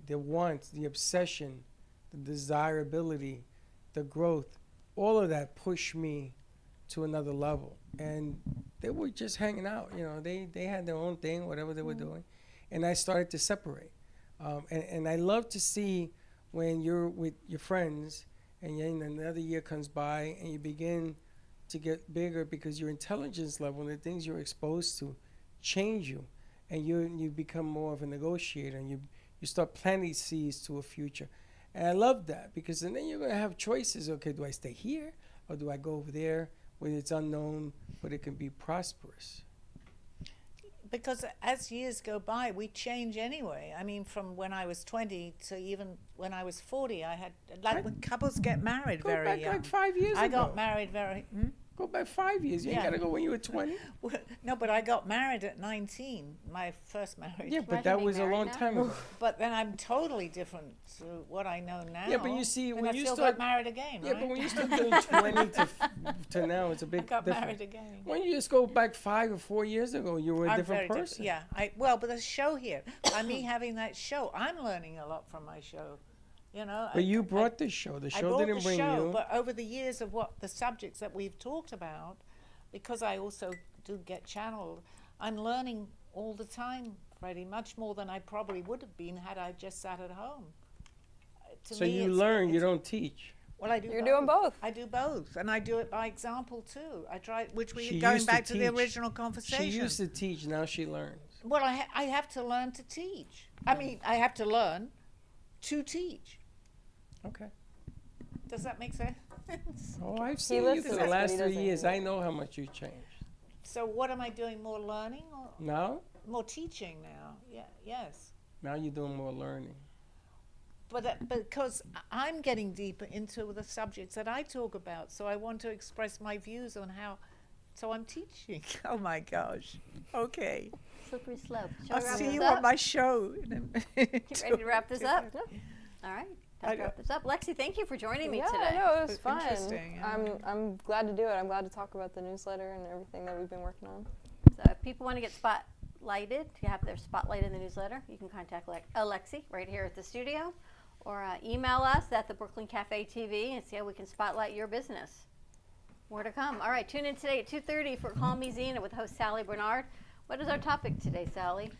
wants, the obsession, the desirability, the growth, all of that pushed me to another level. And they were just hanging out, they had their own thing, whatever they were doing. And I started to separate. And I love to see when you're with your friends and then another year comes by and you begin to get bigger because your intelligence level and the things you're exposed to change you, and you become more of a negotiator, and you start planting seeds to a future. And I love that because then you're going to have choices. Okay, do I stay here or do I go over there where it's unknown but it can be prosperous? Because as years go by, we change anyway. I mean, from when I was 20 to even when I was 40, I had, like, when couples get married very young. Go back like 5 years ago. I got married very... Go back 5 years. You ain't got to go when you were 20. No, but I got married at 19, my first marriage. Yeah, but that was a long time ago. But then I'm totally different to what I know now. Yeah, but you see, and when I you still start got married again, Yeah, right? but when you start doing 20 to now, it's a big got difference. married again. When you just go back 5 or 4 years ago, you were a different very person. Yeah, but the show here, by me having that show, I'm learning a lot from my show. But you brought the show. The show didn't bring you. But over the years of what the subjects that we've talked about, because I also do get channeled, I'm learning all the time, Freddie, much more than I probably would have been had I just sat at home. So you learn, you don't teach. Well, I do. You're doing both. I do both, and I do it by example too. I try, which we She going used back to to the teach. original conversation. She used to teach. Now she learns. Well, I have to learn to teach. I mean, I have to learn to teach. Okay. Does that make sense? Oh, I've seen you for the last 3 years. I know how much you've changed. So what am I doing? More learning or Now? more teaching now? Yeah. Yes. Now you're doing more learning. But because I'm getting deeper into the subjects that I talk about, so I want to express my views on how. So I'm teaching. Oh my gosh. Okay. Slippery slope. I'll see you on my show. Get ready to wrap this up? All right. Time to wrap this up. Lexi, thank you for joining me today. Yeah, no, it was fun. Interesting. I'm glad to do it. I'm glad to talk about the newsletter and everything that we've been working on. So if people want to get spotlighted, to have their spotlight in the newsletter, you can contact Alexi right here at the studio, or email us at the Brooklyn Cafe TV and see how we can spotlight your business. More to come. All right, tune in today at 2:30 for Call Me Zena with host Sally Bernard. What is our topic today, Sally?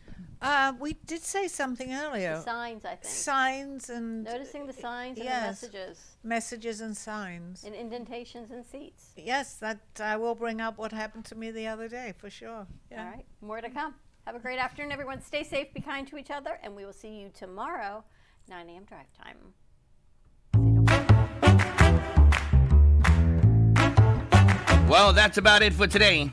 We did say something earlier. The signs, I think. Signs and... Noticing the signs and the yes, messages. Messages and signs. And indentations and seats. Yes, that I will bring up what happened to me the other day, for sure. Yeah. All right, more to come. Have a great afternoon, everyone. Stay safe, be kind to each other, and we will see you tomorrow, 9 a.m. drive time. Well, that's about it for today.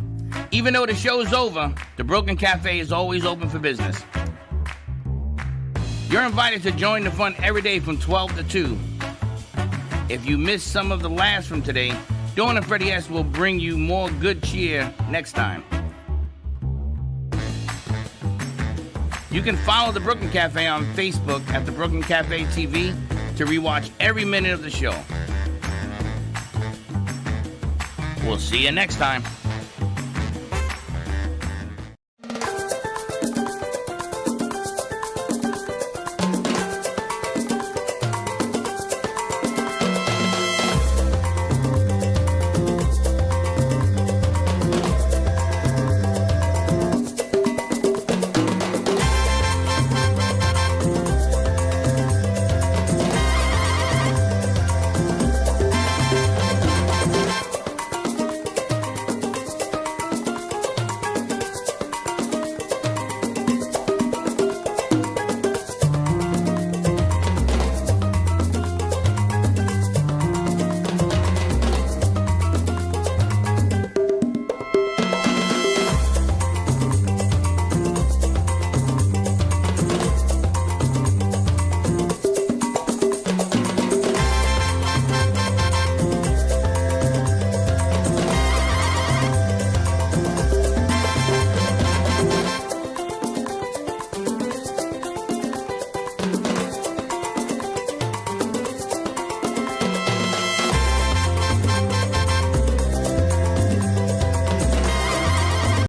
Even though the show's over, the Brooklyn Cafe is always open for business. You're invited to join the fun every day from 12 to 2. If you missed some of the laughs from today, Dawn and Freddie S. will bring you more good cheer next time. You can follow the Brooklyn Cafe on Facebook at the Brooklyn Cafe TV to rewatch every minute of the show. We'll see you next time.